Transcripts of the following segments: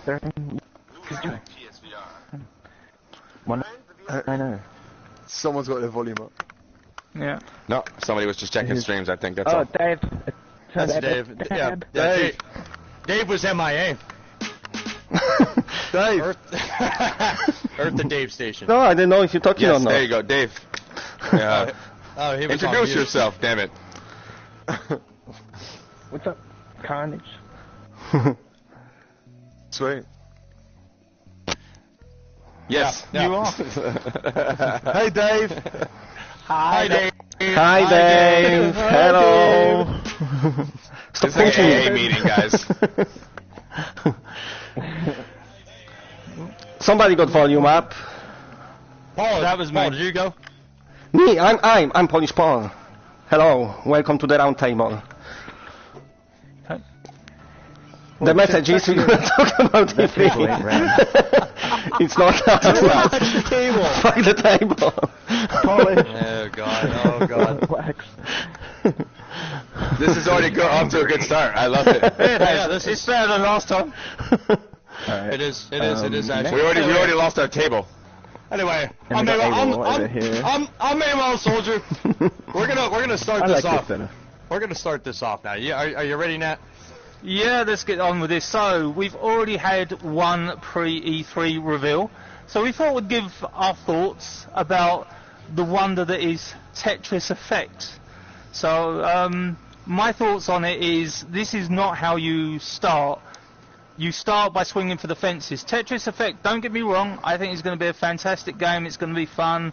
there. He's doing. One. I know. Someone's got their volume up. Yeah. No, somebody was just checking streams, I think, that's all. Oh, Dave. That's Dave. Yeah, Dave. Dave was MIA. Dave. Earth the Dave station. No, I didn't know if you're talking or not. There you go, Dave. Yeah. Oh, he was Introduce yourself, damn it. What's up, Carnage? Sweet. Yes. Yeah. You are. Hey, Dave. Hi, Dave. Hi, Dave. Hello. Stop This is pushing an AA me. meeting, guys. Somebody got volume up. Paul, That was me. Paul, did you go? Me, I'm Polish Paul. Hello, welcome to the round table. The message is we're going to talk about E3. It's not that. the table. Fuck the table. Polish. Oh god. Oh god. This is already off to a good start. I love it. Yeah, this It's is. better than last time. Alright. It is. It is. It is actually. We already lost our table. Anyway, And I'm we got Abel over I'm here. Manuel Soldier. We're gonna start I this like off. this better. We're gonna start this off now. Are you ready, Nat? Yeah, let's get on with this. So, we've already had one pre-E3 reveal. So we thought we'd give our thoughts about the wonder that is Tetris Effect. So, my thoughts on it is, this is not how you start. You start by swinging for the fences. Tetris Effect, don't get me wrong, I think it's going to be a fantastic game, it's going to be fun,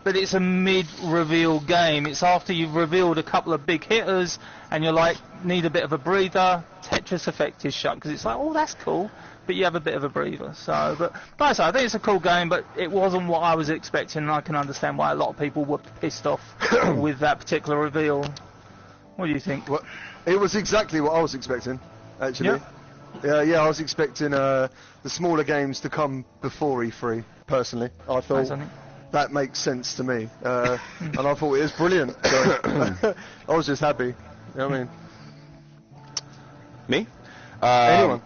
but it's a mid-reveal game. It's after you've revealed a couple of big hitters, and you're like, need a bit of a breather. Tetris Effect is shut, because it's like, oh, that's cool, but you have a bit of a breather. So, but like I say, I think it's a cool game, but it wasn't what I was expecting, and I can understand why a lot of people were pissed off with that particular reveal. What do you think? What? It was exactly what I was expecting, actually. Yeah, I was expecting the smaller games to come before E3, personally. I thought that makes sense to me. And I thought it was brilliant. So I was just happy. You know what I mean? Me? Anyone?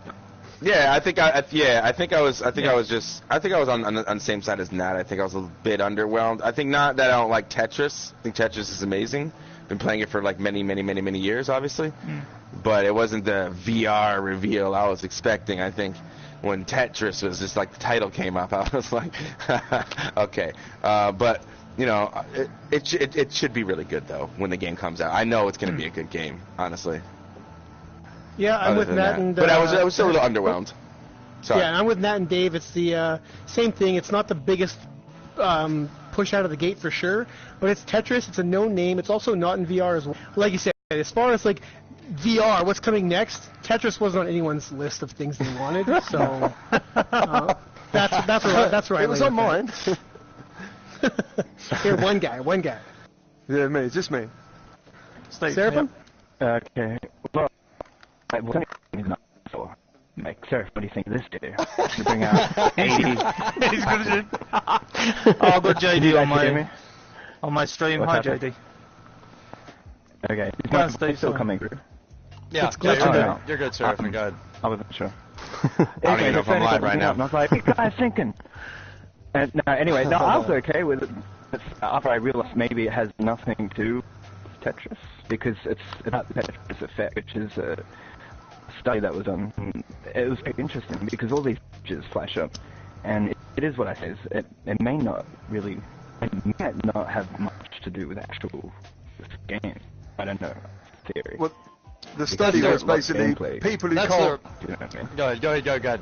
Yeah, I think I was on the same side as Nat. I think I was a bit underwhelmed. I think not that I don't like Tetris. I think Tetris is amazing. Been playing it for like many years, obviously. But it wasn't the VR reveal I was expecting. I think when Tetris was just like the title came up, I was like, okay. But you know, it should be really good though when the game comes out. I know it's going to be a good game, honestly. Yeah, I'm with Nat and. But I was still a little underwhelmed. Sorry. Yeah, I'm with Nat and Dave. It's the same thing. It's not the biggest push out of the gate for sure, but it's Tetris. It's a known name. It's also not in VR as well. Like you said, as far as like VR, what's coming next? Tetris wasn't on anyone's list of things they wanted, so that's where I It was on mine. Here, one guy. Yeah, me, just me. Seraphim? Okay. Well, I was only not for Mike. Seraph, what do you think of this dude? To bring out 80. He's gonna do. Oh, I've got JD on my stream. What's Hi, happening? JD. Okay. Is No, my stay still still. coming through? Yeah, glitching you're good. out. You're good, Seraphim. Go ahead. I wasn't sure. I don't even know if I'm live right now. And I was like, what guys thinking? And no, anyway, no, I was okay with it. After I realized maybe it has nothing to do with Tetris, because it's about the Tetris Effect, which is a study that was done. It was very interesting because all these images flash up, and it is what I say. It may not really, it might not have much to do with actual game. I don't know. Theory. Well, the study was basically people who can't. You know what I mean? Go ahead.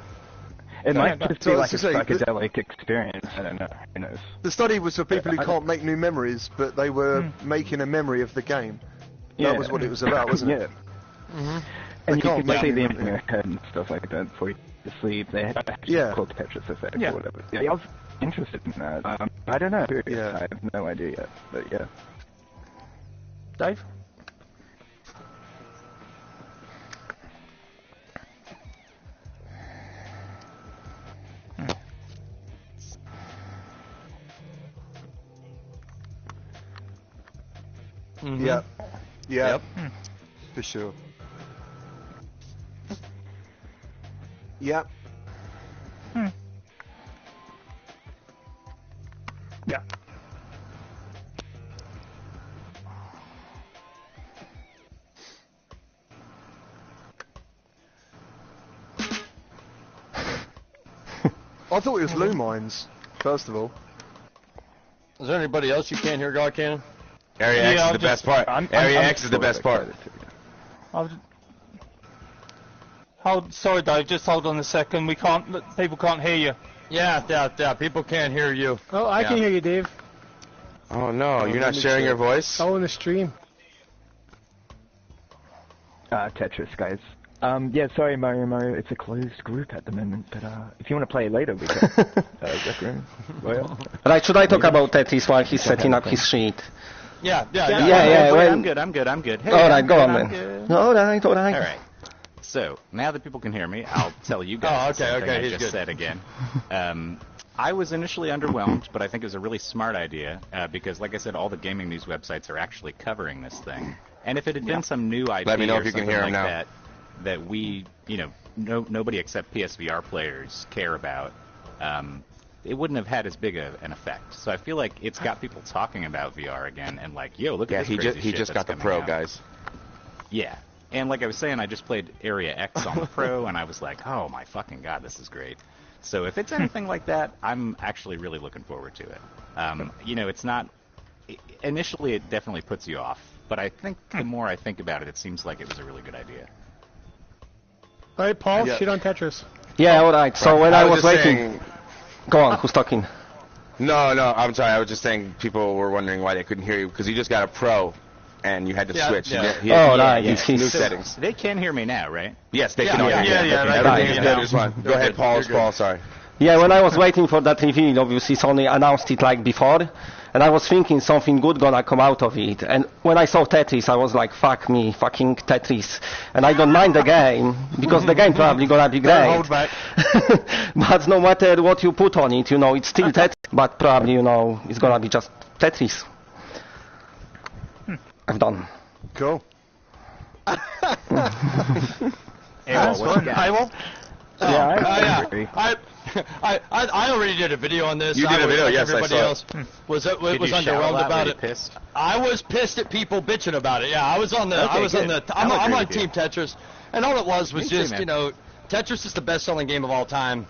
It might just be So like a to say, psychedelic experience. I don't know. Who knows? The study was for people who can't make new memories, but they were making a memory of the game. That was what it was about, wasn't it? Yeah. They And you can't could make see new them in memory. your head and stuff like that before you go to sleep. They had actually called Tetris Effect or whatever. Yeah, I was interested in that. I don't know. Yeah. I have no idea yet. But yeah. Dave? Yeah. Yeah. Yep. For sure. Yep. I thought it was Lou Mines, first of all. Is there anybody else you can't hear, God Cannon? Area X is the best part. Area X is the best part. Sorry, Dave. Just hold on a second. People can't hear you. Yeah. People can't hear you. Oh, I can hear you, Dave. Oh no, you're not sharing your voice? Oh, in the stream. Tetris, guys. Yeah, sorry, Mario. It's a closed group at the moment, but if you want to play later, we can. Rec room. Well, Right, should I talk about Tetris while he's setting up his sheet? Yeah. Well, I'm good. Hey, all right, go on then. All right. All right. So now that people can hear me, I'll tell you guys something I just said again. I was initially underwhelmed, but I think it was a really smart idea because, like I said, all the gaming news websites are actually covering this thing. And if it had been some new idea, let me know if you can hear like him now. that we, nobody except PSVR players care about, it wouldn't have had as big an effect. So I feel like it's got people talking about VR again and like, yo, look at this crazy he shit just that's got the coming Pro, out. guys. Yeah. And like I was saying, I just played Area X on the Pro, and I was like, oh my fucking god, this is great. So if it's anything like that, I'm actually really looking forward to it. It's not... Initially, it definitely puts you off, but I think the more I think about it, it seems like it was a really good idea. All right, Paul, shit on Tetris. Yeah, all right. So when I was waiting... saying... Go on, who's talking? No, I'm sorry. I was just saying people were wondering why they couldn't hear you because you just got a Pro and you had to switch. New settings. They can hear me now, right? Yes, they can all hear you. Everything is good. Just fine. Go ahead, Paul. Sorry. Yeah, when I was waiting for that reveal, obviously Sony announced it like before, and I was thinking something good gonna come out of it. And when I saw Tetris, I was like, fuck me, fucking Tetris. And I don't mind the game, because the game probably gonna be great. Hold back. But no matter what you put on it, it's still Tetris, but probably, it's gonna be just Tetris. I'm done. Cool. AWOL. I agree. I already did a video on this. You did a video, yes, I everybody saw else was underwhelmed about it. Pissed? I was pissed at people bitching about it. Yeah, I'm on Team Tetris, and all it was just Tetris is the best-selling game of all time.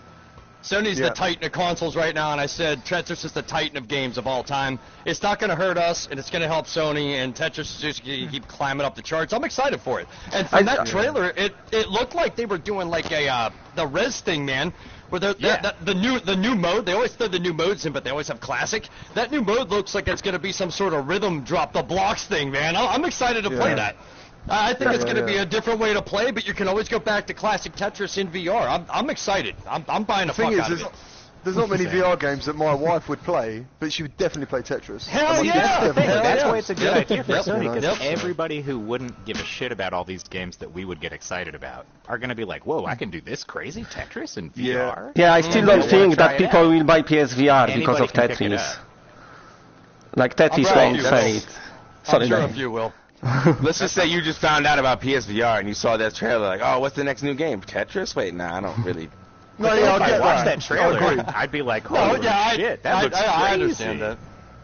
Sony's the titan of consoles right now, and I said Tetris is the titan of games of all time. It's not going to hurt us, and it's going to help Sony, and Tetris is just going to keep climbing up the charts. I'm excited for it. And from that trailer, it looked like they were doing like the Res thing, man. Where the new mode, they always throw the new modes in, but they always have classic. That new mode looks like it's going to be some sort of rhythm drop the blocks thing, man. I'm excited to play that. I think it's going to be a different way to play, but you can always go back to classic Tetris in VR. I'm excited. I'm buying a fuck out of it. There's not many VR games that my wife would play, but she would definitely play Tetris. Hell yeah! That's why it's a good idea for Sony, because everybody who wouldn't give a shit about all these games that we would get excited about are going to be like, whoa, I can do this crazy Tetris in VR? Yeah, I still don't think that people will buy PSVR because of Tetris. Like, Tetris won't say it. I'm sure a few will. Let's just say you just found out about PSVR and you saw that trailer, like, oh, what's the next new game? Tetris? Wait, nah, I don't really... No, if I watched that trailer, I'd be like, holy shit, that looks crazy. I understand that.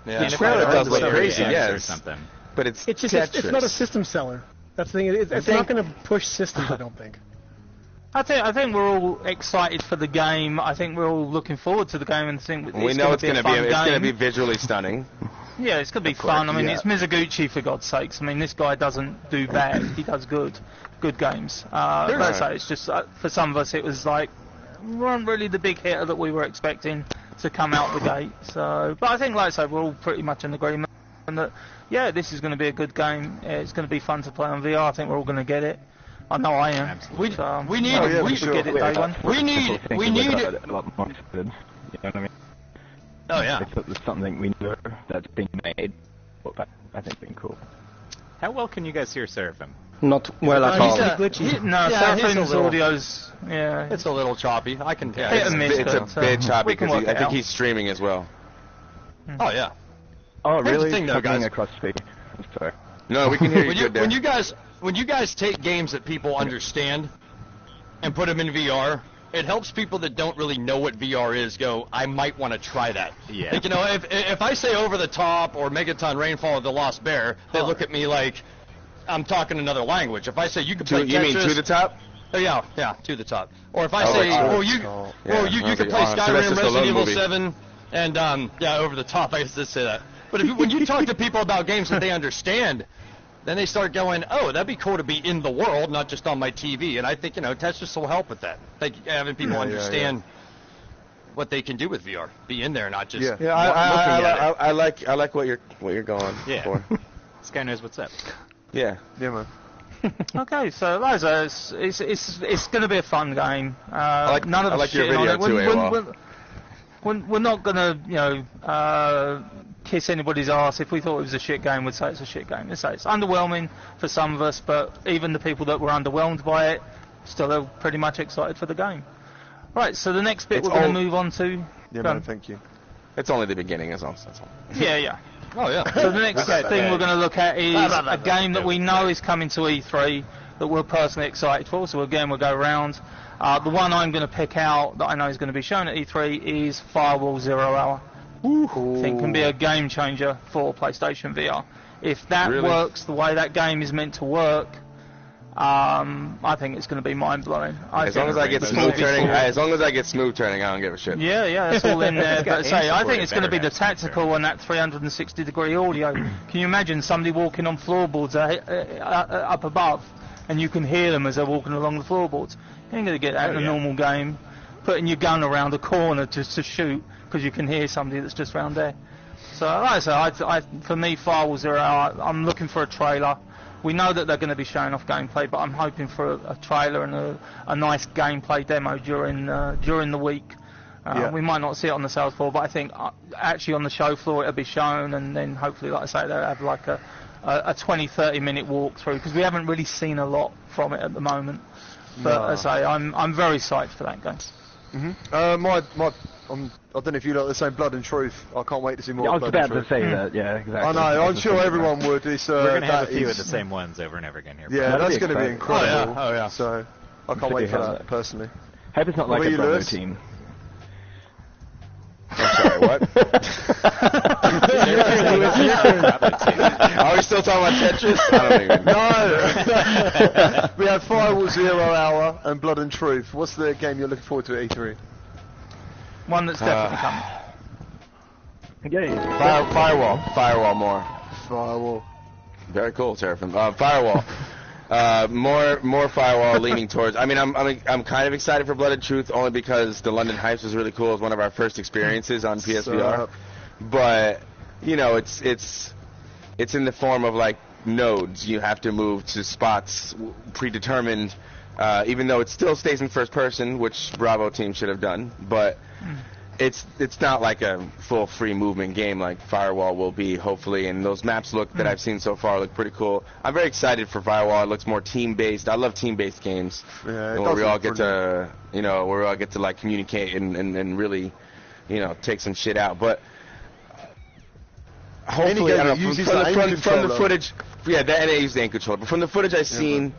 Yeah. The trailer does look crazy, or something. But it's just Tetris. it's not a system seller. That's the thing. It's not going to push systems, I don't think. I think we're all excited for the game. I think we're all looking forward to the game and think we know it's going to be visually stunning. Yeah, it's going to be fun. I mean, it's Mizuguchi, for God's sakes. I mean, this guy doesn't do bad. He does good games. So it's just, for some of us, it was like, weren't really the big hitter that we were expecting to come out the gate. So, but I think, like I said, we're all pretty much in agreement that, yeah, this is going to be a good game. It's going to be fun to play on VR. I think we're all going to get it. I know I am. We need get it day one. We need a lot more good. You know what I mean? Oh yeah. If it was something we know that's been made, well, I think been cool. How well can you guys hear Seraphim? Not well at all. Seraphim's audio's it's a little choppy. I can tell. It's a bit choppy because I think he's streaming as well. Oh yeah. Oh really? Here's the thing, though, guys. Across speed. I'm sorry. No, we can hear you good there. When you guys take games that people understand and put them in VR, it helps people that don't really know what VR is go, I might want to try that. Yeah. Like, if I say Over the Top or Megaton Rainfall of the Lost Bear, they look at me like I'm talking another language. If I say you can play Tetris... You mean To the Top? Oh yeah, to the top. Or if I say, you can play Skyrim, Resident Evil 7, and over the top. I just say that. But when you talk to people about games that they understand, then they start going, oh, that'd be cool to be in the world, not just on my TV. And I think Tetris will help with that. Like having people understand what they can do with VR, be in there, not just looking at it. I like what you're going for. This guy knows what's up. Yeah, man. Okay, so Liza, it's going to be a fun game. None of us your video too, we're not going to, kiss anybody's ass. If we thought it was a shit game, we'd say it's a shit game. We'd say it's underwhelming for some of us, but even the people that were underwhelmed by it still are pretty much excited for the game. Right, so the next bit we're going to move on to... Yeah, man, thank you. It's only the beginning, that's all. Yeah. Oh, yeah. So the next thing we're going to look at is a game that we know is coming to E3 that we're personally excited for. So again, we'll go around. The one I'm going to pick out that I know is going to be shown at E3 is Firewall 0 Hour. I think can be a game changer for PlayStation VR. If that works the way that game is meant to work, I think it's going to be mind blowing. As long as I get smooth turning, I don't give a shit. Yeah, that's all in there. But I think it's going to be the tactical and that 360-degree audio. Can you imagine somebody walking on floorboards up above, and you can hear them as they're walking along the floorboards? You ain't going to get that in a normal game. Putting your gun around a corner just to shoot because you can hear somebody that's just round there. So, like I say, for me, Firewall 0 Hour, I'm looking for a trailer. We know that they're going to be showing off gameplay, but I'm hoping for a trailer and a nice gameplay demo during the week. We might not see it on the sales floor, but I think actually on the show floor it'll be shown, and then hopefully, like I say, they'll have like a 20-30 minute walkthrough because we haven't really seen a lot from it at the moment. But as I say, I'm very psyched for that game. I don't know if you like the same Blood and Truth. I can't wait to see more. I was about to say that. Yeah, exactly. I know. I'm sure everyone would. We're going to have a few of the same ones over and over again here. Yeah, that's going to be incredible. Oh yeah. So I can't wait for that personally. Hope it's not like a Bravo team. I'm sorry, what? Are we still talking about Tetris? I don't even know. No. We have Firewall 0 Hour and Blood and Truth. What's the game you're looking forward to at E3? One that's definitely coming. Firewall more. Firewall. Very cool, Seraphim. Firewall. More Firewall leaning towards. I mean, I'm kind of excited for Blood and Truth only because the London Heights was really cool. It was one of our first experiences on PSVR. But it's in the form of like nodes. You have to move to spots predetermined. Even though it still stays in first person, which Bravo team should have done, but it's not like a full free movement game like Firewall will be, hopefully, and those maps that I've seen so far look pretty cool. I'm very excited for Firewall. It looks more team-based. I love team-based games. Yeah, where we all get to like communicate and really, take some shit out. But hopefully, I don't know, from the footage, and I use the aim controller. But from the footage I've seen,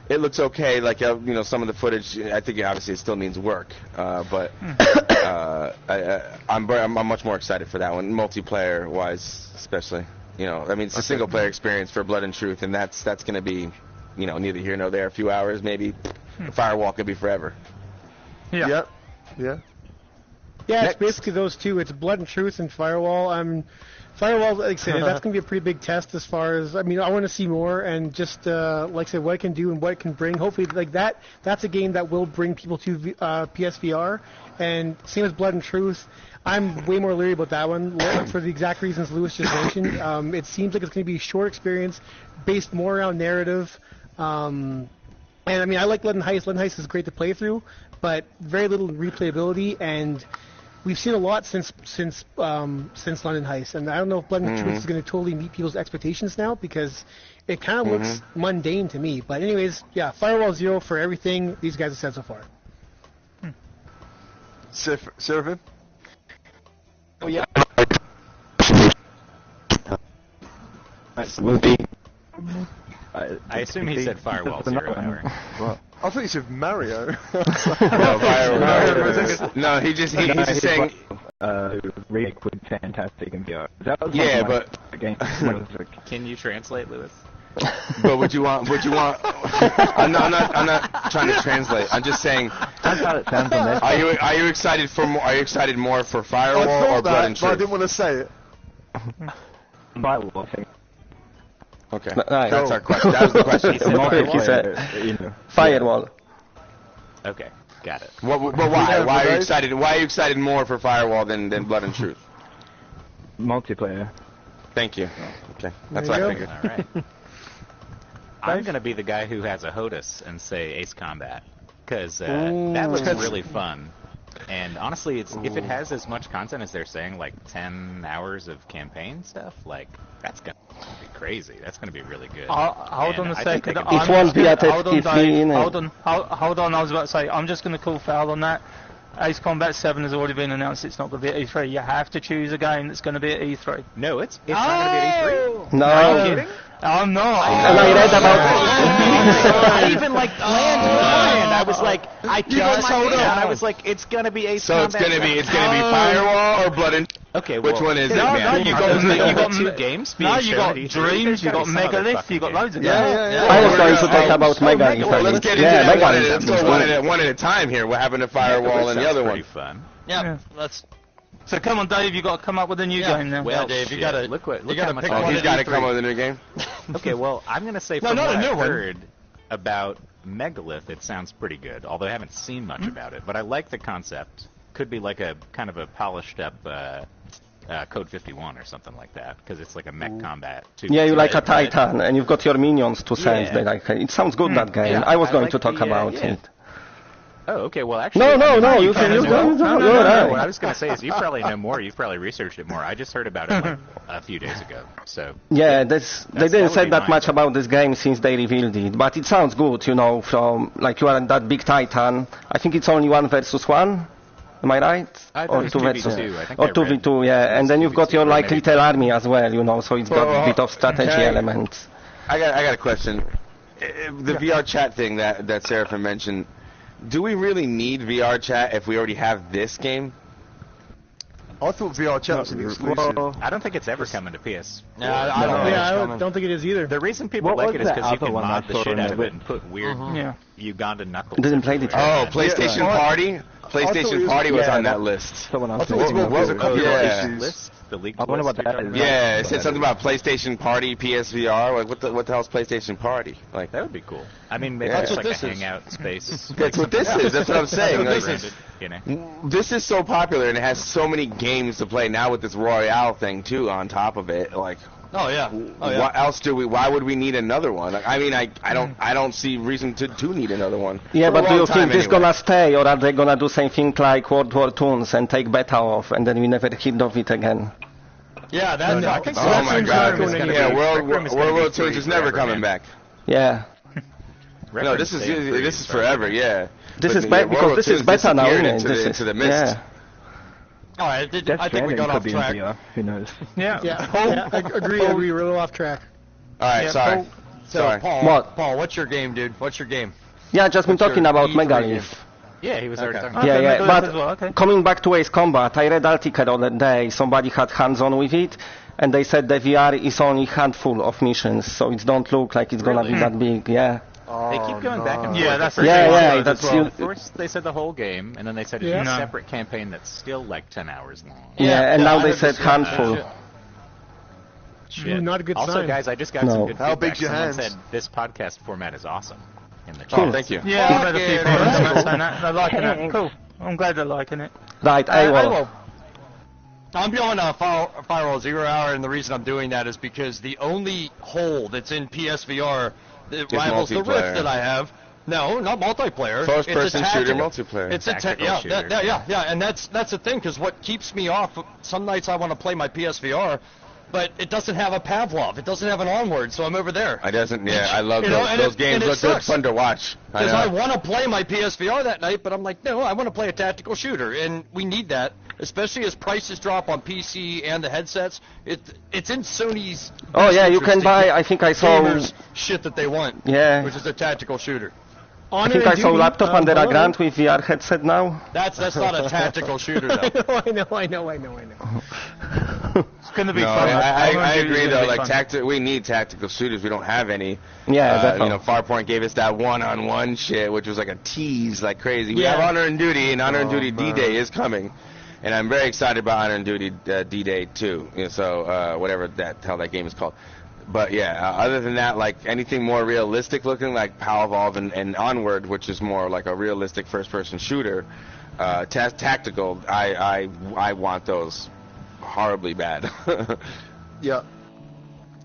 it looks okay. Like some of the footage, I think obviously it still needs work. But I'm much more excited for that one, multiplayer wise, especially. It's a single player experience for Blood and Truth, and that's going to be, neither here nor there. A few hours, maybe. Firewall could be forever. Yeah. Yeah, it's basically those two. It's Blood and Truth and Firewall. Firewall, like I said, that's going to be a pretty big test as far as, I want to see more and just, like I said, what it can do and what it can bring. Hopefully, like that's a game that will bring people to PSVR. And same as Blood and Truth, I'm way more leery about that one for the exact reasons Lewis just mentioned. It seems like it's going to be a short experience based more around narrative. And I like London Heist. London Heist is great to play through, but very little replayability, and we've seen a lot since London Heist, and I don't know if Blood and Truth is going to totally meet people's expectations now because it kind of looks mundane to me. But anyways, Firewall 0 for everything these guys have said so far. Seraphim? Oh yeah. Will be. I assume he said Firewall 0 Hour. Well, I thought you said Mario. No, he's just saying. Remake was fantastic in VR. But again, can you translate, Lewis? But would you want? I'm not trying to translate. I'm just saying. That's how it sounds on this. Are you excited for more? Are you excited more for Firewall or Blood and but I Truth? didn't want to say it. Firewall, I think. Okay, Right. that's our question. That was the question. Firewall. Okay, got it. But why? Why are you excited? Why are you excited more for Firewall than Blood and Truth? Multiplayer. Thank you. Okay, that's There what you I go. figured. All right. I'm going to be the guy who has a HOTUS and say Ace Combat, because that looks really fun. And honestly, if it has as much content as they're saying, like 10 hours of campaign stuff, like, that's going to be crazy. That's going to be really good. Hold on a second. It won't be at Hold on, E3, Dave. innit? Hold on. I was about to say, I'm just going to call foul on that. Ace Combat 7 has already been announced. It's not going to be at E3. You have to choose a game that's going to be at E3. No, it's not going to be at E3. No. Are you kidding? I'm not. And I read about I even like planned beforehand. I was like, I just hold on. I was like, it's gonna be Ace So Combat. it's gonna be Firewall or Blood and. Okay, well, Which one is it, No, man? you got two games. Being No, you got shown at E3. Dreams, you got Megalith, you got loads of games. I was going to talk about Mega Leaf. Well, let's get into Yeah, that Mega one. Leaf. Let's go one at a time here. What happened to Firewall and the other one? Pretty fun. Yeah, let's. So come on, Dave, you got to come up with a new game now. Well, Dave, you shit. gotta look you gotta how much pick I one. He's got to come up with a new game. Okay, well, I'm going to say No, from not what a new I've one. heard about Megalith, it sounds pretty good, although I haven't seen much about it. But I like the concept. Could be like a kind of a polished up Code 51 or something like that, because it's like a mech combat. Yeah, you like a Titan, and you've got your minions to send. Yeah. It sounds good, that game. Yeah, I was going like to talk about yeah. it. Oh, okay. Well, actually, No, you you can. No. What I was going to say is you probably know more. You've probably researched it more. I just heard about it like a few days ago. So Yeah, they didn't that say would be that nice. much about this game since they revealed it, but it sounds good, from, like, you are that big Titan. I think it's only 1 versus 1, am I right? I thought Or it was 2 2v2. versus... I think Or I read 2v2, yeah, and then you've got 2v2, your, like, maybe. little army as well, so it's got a bit of strategy okay. elements. I got a question. The VR chat thing that Seraphim mentioned. Do we really need VR chat if we already have this game? I thought VR chat was an exclusive. I don't think it's ever coming to PS. No, I don't think it's coming. Don't think it is either. The reason people What like it was is that because you other can one I mod the saw shit in out the of it and list? put weird Yeah. Ugandan knuckles. Didn't play it. everywhere. Oh, PlayStation Yeah. Party. thought PlayStation it was- Party was yeah, on that that- list. Someone else. I thought it was was a copyright yeah. issues. List? The leaked I wonder list what you're that talking is. about? Yeah, it said something about PlayStation Party, PSVR. Like, what the hell's PlayStation Party? Like, That would be cool. I mean, maybe Yeah. it's That's like what a this is. hangout space. that's what this is. That's what I'm saying. That's Like, what this is. You know. this is so popular and it has so many games to play now with this Royale thing too on top of it. Like, Oh yeah. Oh yeah. what else do we? Why would we need another one? Like, I mean, I don't see reason to need another one. Yeah, For a but do long you time think it's anyway. gonna stay, or are they gonna do same thing like World War Toons and take beta off, and then we never hear of it again? Yeah, that's. I think so. Oh my God! Rec Room is Yeah, gonna World Rec Room is gonna War be II free is never forever, coming man. back. Yeah. No, this is forever. Yeah. This But is yeah, beta World because War this II is beta now, disappeared isn't it? into the mist. Yeah. All right, Death I think we Stranding got could off be in track. VR. Who knows? Yeah. Yeah, agree. We're a little off track. All right, Yeah, sorry. Paul- So, Sorry. Paul, what's your game, dude? What's your game? Yeah, just been What's talking your about E3 Mega game? Leaf. Yeah, he was already Okay. talking Okay, about Yeah, Megalith but as well, okay. coming back to Ace Combat, I read article the other day, somebody had hands-on with it, and they said the VR is only handful of missions, so it don't look like it's gonna be that big, yeah. They keep going back and forth. Yeah, At that's first Yeah, they yeah, said that's as well. you- First they said the whole game, and then they said it's Yeah. a No. separate campaign that's still like 10 hours long. Yeah, and yeah, now I they heard said the same handful. shit. Shit. Not a good also, sign. guys, I just got No. some good How feedback. big's your Someone hands? said this podcast format is awesome in the chat. Cool. Oh, thank you. Yeah, I've read a few Fucking comments hell. about saying that. They're liking it. Cool. I'm glad they're liking it. Right, AWOL. I'm going Firewall 0 Hour, and the reason I'm doing that is because the only hole that's in PSVR that rivals the multiplayer. Rift that I have. No, not multiplayer. First-person it's a shooter tactical. multiplayer. It's a Tactical yeah, shooter. yeah, and that's the thing, because what keeps me off. Some nights I want to play my PSVR, but it doesn't have a Pavlov. It doesn't have an onward, so I'm over there. I doesn't. Yeah, I love You know, those. and Those it- games and it look good, sucks. fun to watch. Because I know. want to play my PSVR that night, but I'm like, no, I want to play a tactical shooter, and we need that, especially as prices drop on PC and the headsets. It's in Sony's. Oh best yeah, you interest can to buy, give I think I saw, gamers shit that they want. Yeah. Which is a tactical shooter. I think I saw laptop under a grant with VR headset now. That's not a tactical shooter though. I know. It's going to be fun. I agree though. Like we need tactical shooters. We don't have any. Yeah, Farpoint gave us that one-on-one shit, which was like a tease, like crazy. We have Honor and Duty, and Honor and Duty D-Day is coming, and I'm very excited about Honor and Duty D-Day too. So whatever the hell that game is called. But yeah, other than that, like anything more realistic looking, like Power Evolve and Onward, which is more like a realistic first-person shooter, tactical. I want those horribly bad. Yeah.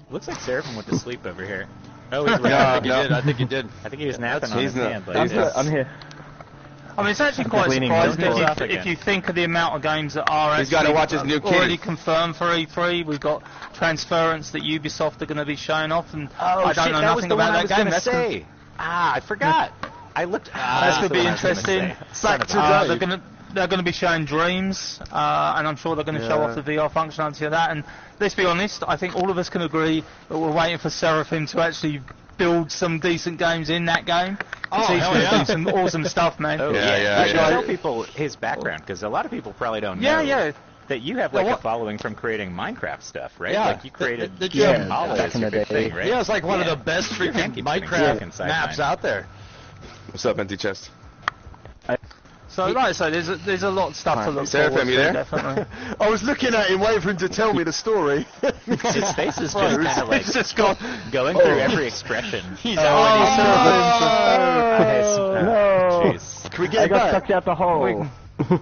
Looks like Seraphim went to sleep over here. Oh, he's I think he did. I think he was napping on his hand. I'm here. I mean, it's actually quite surprising if you think of the amount of games that are He's got to watch his new already confirmed for E3. We've got Transference that Ubisoft are going to be showing off, and I don't know nothing about that game. I forgot. I looked. That's going to be interesting. They're going to be showing Dreams, and I'm sure they're going to show off the VR functionality of that. And let's be honest, I think all of us can agree that we're waiting for Seraphim to actually build some decent games in that game. He's going to do some awesome stuff, man. Oh, yeah. Tell people his background, because a lot of people probably don't know. That you have like a following from creating Minecraft stuff, right? Yeah. Like you created Hollow as your big thing, right? Yeah, it's like one of the best freaking Minecraft maps out there. What's up, Empty Chest? So, like I say, there's a lot of stuff to look forward to, definitely. I was looking at him, waiting for him to tell me the story. His face is just kind of like going through every expression. He's already no. Jeez. Can we get him back? I got sucked out the hole.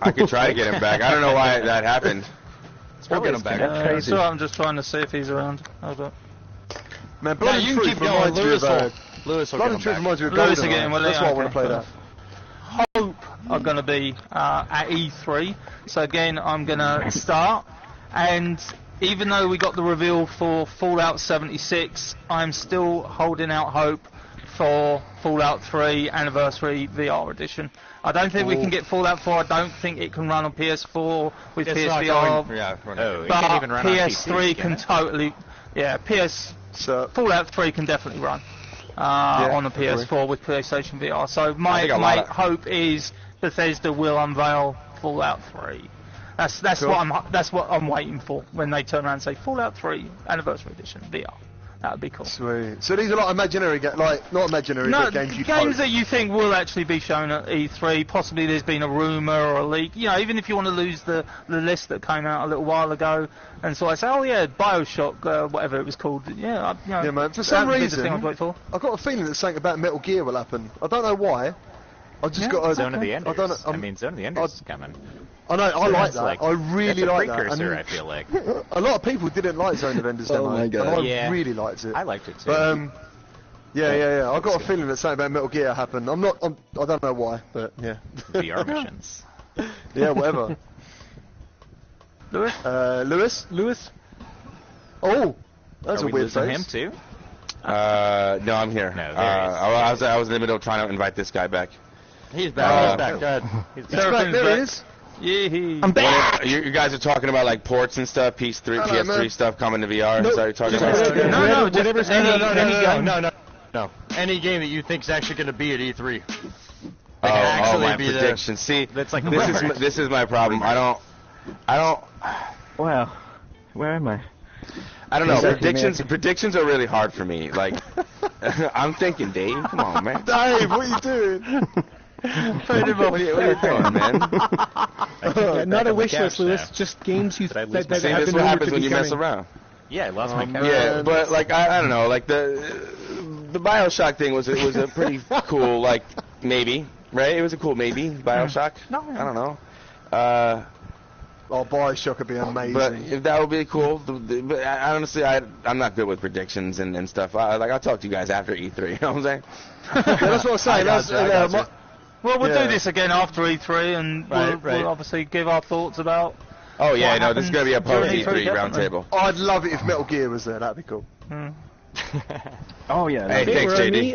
I could try to get him back. I don't know why that happened. We'll get him back. So I'm just trying to see if he's around. Hold up. Man, Blood and Truth reminds me of... Lewis will Blood get and Truth him back. reminds me of Lewis GoldenEye. again, That's why I want to play that. Hope are going to be at E3. So again, I'm going to start. And even though we got the reveal for Fallout 76, I'm still holding out hope for Fallout 3 Anniversary VR Edition. I don't think we can get Fallout 4. I don't think it can run on PS4 with PSVR. It but can't even run on PS3 PC, can totally... Yeah, Fallout 3 can definitely run on the PS4 with PlayStation VR. So my hope is Bethesda will unveil Fallout 3. That's what I'm waiting for when they turn around and say Fallout 3 Anniversary Edition VR. That would be cool. Sweet. So these are like imaginary games, like not imaginary, but games you games that you think will actually be shown at E3. Possibly there's been a rumor or a leak. You know, even if you want to lose the list that came out a little while ago, and so I say, oh yeah, BioShock, whatever it was called. Yeah, yeah, man. For some reason, I've got a feeling that something about Metal Gear will happen. I don't know why. I just got Zone of the Enders. Zone of the Enders is coming. I know, I like that. I really like that. Precursor, I feel like. A lot of people didn't like Zone of Enders demo, and I really liked it. I liked it too. But yeah. I got a feeling that something about Metal Gear happened. I don't know why, but yeah. VR missions. Yeah, whatever. Lewis. Oh, that's a weird face. Him too? No, I'm here. No, I was in the middle trying to invite this guy back. He's back. He's back. There he is. Yeah, I'm back. You guys are talking about like ports and stuff, PS3 stuff coming to VR. Is that what you're talking about? No. Any game that you think is actually going to be at E3. My prediction. See, that's like this is my problem. I don't. Wow, where am I? I don't know. Predictions are really hard for me. Like, I'm thinking, Dave. Come on, man. Dave, what are you doing? What are you doing, man? Not a wish list, Lewis. Just games that have been this is what happens when you mess around. Yeah, I lost my couch. Yeah, but like I don't know. Like the BioShock thing was a pretty cool maybe, right? It was a cool maybe BioShock. No, I don't know. BioShock would be amazing. But if that would be cool. But honestly, I'm not good with predictions and stuff. I'll talk to you guys after E3. You know what I'm saying? Yeah, that's what I'm saying. Well, we'll do this again after E3, and we'll obviously give our thoughts about. Oh yeah, no, this is gonna be a post E3 roundtable. I'd love it if Metal Gear was there. That'd be cool. Oh yeah. Hey, thanks, JD.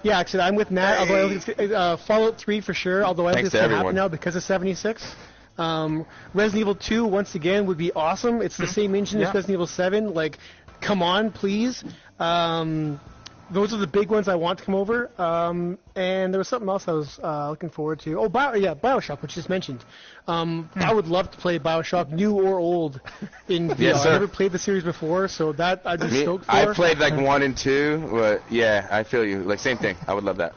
Yeah, actually, I'm with Matt. Although I think Fallout 3 for sure. Although I think it's gonna happen now because of 76. Resident Evil 2 once again would be awesome. It's the same engine as Resident Evil 7. Like, come on, please. those are the big ones I want to come over. And there was something else I was looking forward to. Oh, BioShock, which you just mentioned. I would love to play BioShock, new or old, in VR. Yes, sir. I've never played the series before, so that I'm just stoked for. I played like 1 and 2, but yeah, I feel you. Like same thing. I would love that.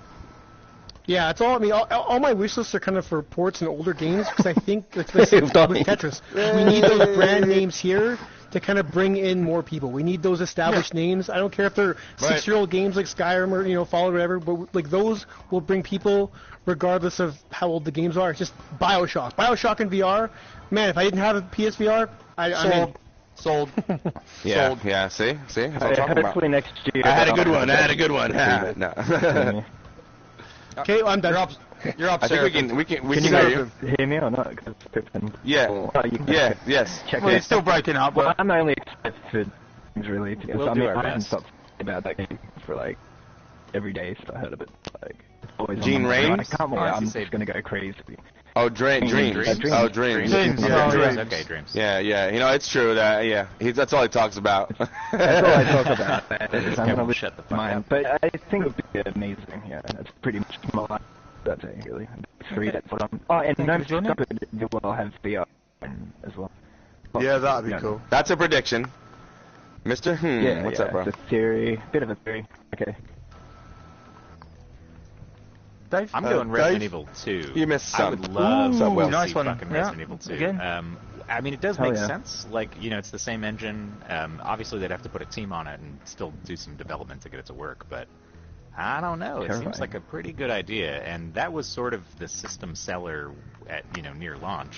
Yeah, it's all. I mean, all my wish lists are kind of for ports and older games because I think, like with Tetris, we need those brand names here to kind of bring in more people. We need those established names. I don't care if they're 6-year-old games like Skyrim or Fallout or whatever, but like those will bring people regardless of how old the games are. It's just BioShock. BioShock in VR. Man, if I didn't have a PSVR, I'm in. Sold. Yeah, Sold. yeah. See. That's what I'm talking about. Hopefully next year. I had a good one. No. Okay, I'm done. You're up, I Sarah. think we can Can you hear guys hear me or not? Cause it's Yeah. Oh, you can Yes. check Well, it. it's still breaking up. Well, I'm only excited for things really. We'll I do mean, our I haven't best. stopped thinking about that game for like every day. So I heard of it. Like it's always Gene on my mind. Rains? I can't wait. Oh, I'm you say- just gonna go crazy. Oh, dreams. Dreams. Oh, dreams. Dreams. Yeah, Dreams. Okay, dreams. Yeah. You know, it's true that. That's all he talks about. That's all I talk about. Man. I'm Okay, gonna well, shut the fuck mine. up. But I think it would be amazing. Yeah, that's pretty much my life. That's it, really. Free. That's what I'm. Oh, and no, stop it. You will have VR as well. Yeah, that'd be cool. That's a prediction, Mister. Yeah, What's yeah, up, bro? It's a theory. Bit of a theory. Okay. Dave? I'm going Dave? Resident Evil 2. You missed I would some. love Ooh, to nice see one. fucking Yeah. Resident Evil 2. Again. I mean, it does Hell make yeah. sense. Like, it's the same engine. Obviously, they'd have to put a team on it and still do some development to get it to work, but I don't know. It seems Terrifying. like a pretty good idea, and that was sort of the system seller at, near launch.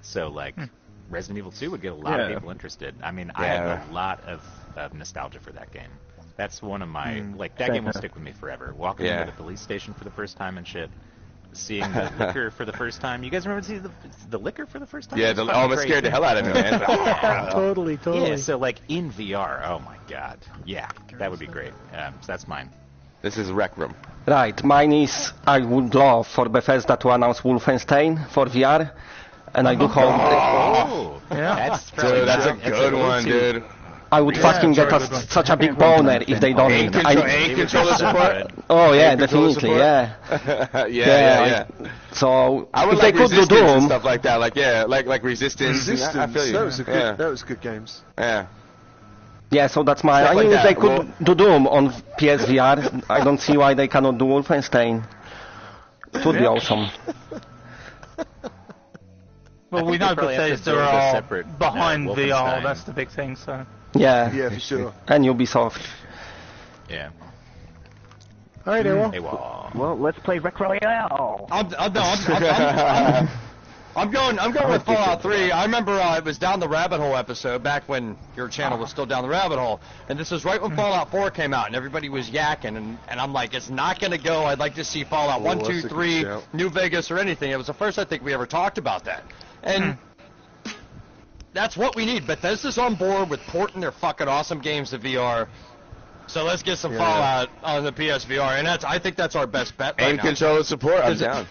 So, like, Resident Evil 2 would get a lot of Yeah. people interested. I mean, I have a lot of nostalgia for that game. That's one of my, that game will stick with me forever. Walking into the police station for the first time and shit. Seeing the liquor for the first time. You guys remember seeing the liquor for the first time? Yeah, It was it fucking almost scared the crazy. hell out of me, man. Totally. Yeah, so like in VR, oh my god. Yeah, that would be great. So that's mine. This is Rec Room. Right, mine is I would love for Bethesda to announce Wolfenstein for VR, and I do hope Oh, Yeah. that's Dude, that's a good one, go-to. dude. I would fucking get such a big boner if they don't. Aim controller support. Oh yeah, Aim controller definitely, support. yeah. yeah. So I would if like they could do resistance and Doom, stuff like that. Like resistance. Resistance. I feel you. That was a good games. Yeah. yeah. So that's my. Stuff I like mean, if they that. could do Doom on PSVR, I don't see why they cannot do Wolfenstein. It would be awesome. Well, we know probably have to Bethesda build a are separate, behind VR. Wolfenstein. That's the big thing. So. Yeah, Yeah, for sure. and Ubisoft. Yeah. All right, Errol. Hey, well. Well, let's play Rec Royale. I'm going with Fallout 3. I remember it was Down the Rabbit Hole episode back when your channel was still Down the Rabbit Hole, and this was right when Fallout 4 came out, and everybody was yakking, and I'm like, it's not going to go. I'd like to see Fallout 1, that's 2, a good 3, shout. New Vegas, or anything. It was the first I think we ever talked about that, and that's what we need. Bethesda's on board with porting their fucking awesome games to VR. So let's get some Fallout on the PSVR, and I think that's our best bet right Aim now. controller support. I'm Is it- down.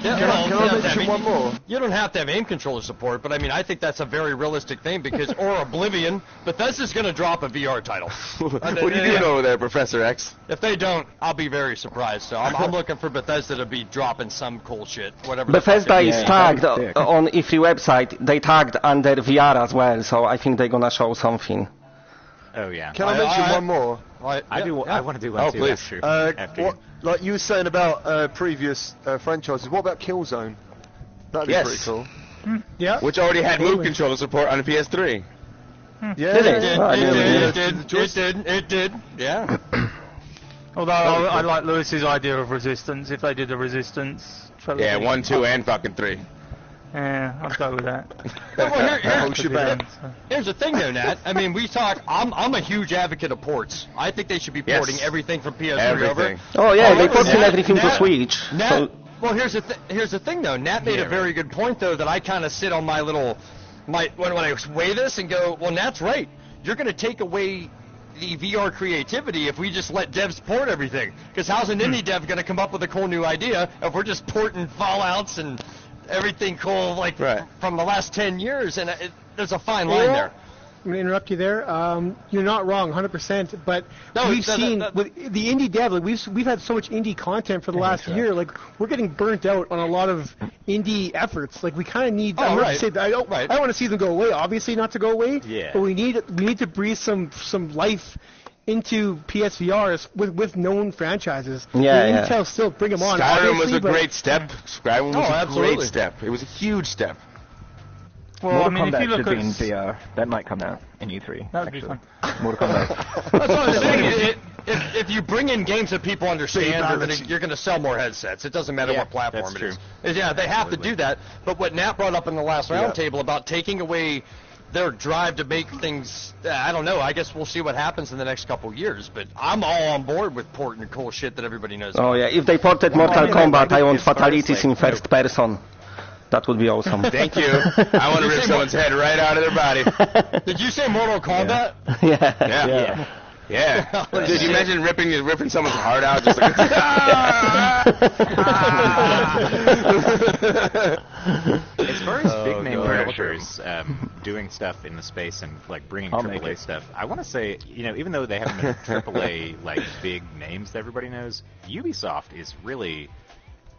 Yeah, Can I well, mention one more? You don't have to have aim controller support, but I mean, I think that's a very realistic thing because, or Oblivion, Bethesda's going to drop a VR title. What are you doing over there, Professor X? If they don't, I'll be very surprised. So I'm looking for Bethesda to be dropping some cool shit, whatever. the fuck Bethesda it is is. tagged that'd be sick. on E3 website. They tagged under VR as well, so I think they're gonna show something. Oh, yeah. Can I mention one more? Right, I yeah, I want to do one Oh, too please. after What, like you were saying about previous franchises, what about Killzone? That'd be Yes. pretty cool. Yeah. Which already had move Totally. controller support on the PS3. Yeah, Did it? It Oh, I didn't know did. It did. Yeah. Although I like Lewis's idea of Resistance. If they did a Resistance trilogy. Yeah, 1, 2, and fucking 3. Yeah, I'll go with that. Well, whole shebang. here's the thing, though, Nat. I mean, we talk. I'm a huge advocate of ports. I think they should be Yes. porting everytheverything from PS3 Everything. Oh yeah, they put Nat- everything to Nat- Switch. Nat, So well, here's the thing, though. Nat made a very good point, though, that I kind of sit on my little, when I weigh this and go, well, Nat's right. You're going to take away the VR creativity if we just let devs port everything. Because how's an indie dev going to come up with a cool new idea if we're just porting Fallouts and everything cool like Right. from the last 10 years? And there's a fine line there. I'm going to interrupt you there. You're not wrong, 100%. But we've seen with the indie dev, like we've had so much indie content for the last year. Like we're getting burnt out on a lot of indie efforts. Like we kind of need. I don't want to see them go away. Obviously, not to go away. Yeah. But we need to breathe some life into PSVRs with known franchises. Yeah, Intel still bring them on. Skyrim was a great step. Skyrim was a great step. It was a huge step. Well, Mortal Kombat should be in VR. That might come out in E3. That would be fun. Mortal Kombat. That's what I'm saying. If you bring in games that people understand, you're going to sell more headsets. It doesn't matter what platform it is. Yeah, they have to do that. But what Nat brought up in the last roundtable about taking away their drive to make things, I don't know. I guess we'll see what happens in the next couple years. But I'm all on board with porting cool shit that everybody knows. Oh yeah, if they ported Mortal Kombat, I want fatalities in first person. That would be awesome. Thank you. I want to rip someone's head right out of their body. Did you say Mortal Kombat? Yeah. Dude, you imagine ripping someone's heart out just like... As far as big name developers doing stuff in the space and like bringing AAA stuff, I want to say, even though they haven't been AAA like big names that everybody knows, Ubisoft is really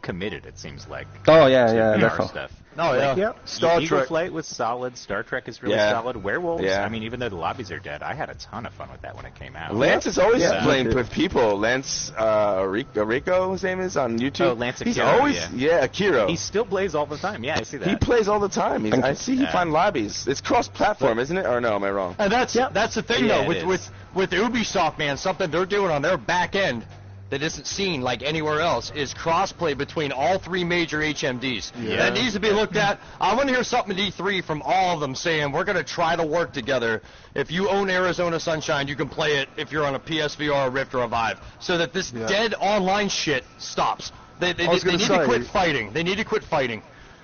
committed, it seems like. Oh yeah, definitely. Stuff. Oh yeah. Yep. Star Trek Flight was solid. Star Trek is really solid. Werewolves. I mean, even though the lobbies are dead, I had a ton of fun with that when it came out. Lance is always playing with people. Lance Rico, his name is on YouTube. Oh, Lance Akiro. He's always Akiro. He still plays all the time. Yeah, I see that. He plays all the time. I see he finds lobbies. It's cross-platform, isn't it? Or no, am I wrong? And that's the thing though with Ubisoft, man. Something they're doing on their back end that isn't seen like anywhere else is crossplay between all three major HMDs. Yeah. That needs to be looked at. I want to hear something at E3 from all of them saying we're going to try to work together. If you own Arizona Sunshine, you can play it if you're on a PSVR, a Rift, or a Vive, so that this dead online shit stops. They need to quit fighting. They need to quit fighting.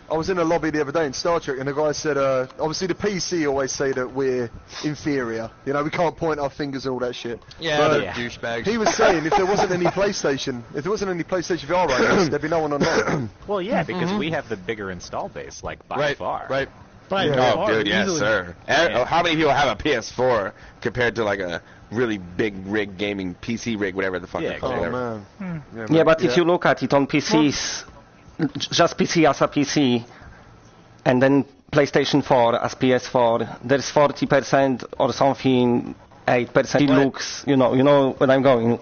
I was in a lobby the other day in Star Trek, and the guy said, obviously the PC always say that we're inferior. We can't point our fingers and all that shit. Yeah, they're douchebags. He was saying if there wasn't any PlayStation VR runners, there'd be no one online. Well, yeah, because we have the bigger install base, like by far. Right. Oh, dude, yes, sir. How many people have a PS4 compared to like a really big rig gaming PC rig, whatever the fuck they call it? Oh man. Yeah, but if you look at it on PCs. Just PC as a PC, and then PlayStation 4 as PS4, there's 40% or something, 8% looks, you know where I'm going,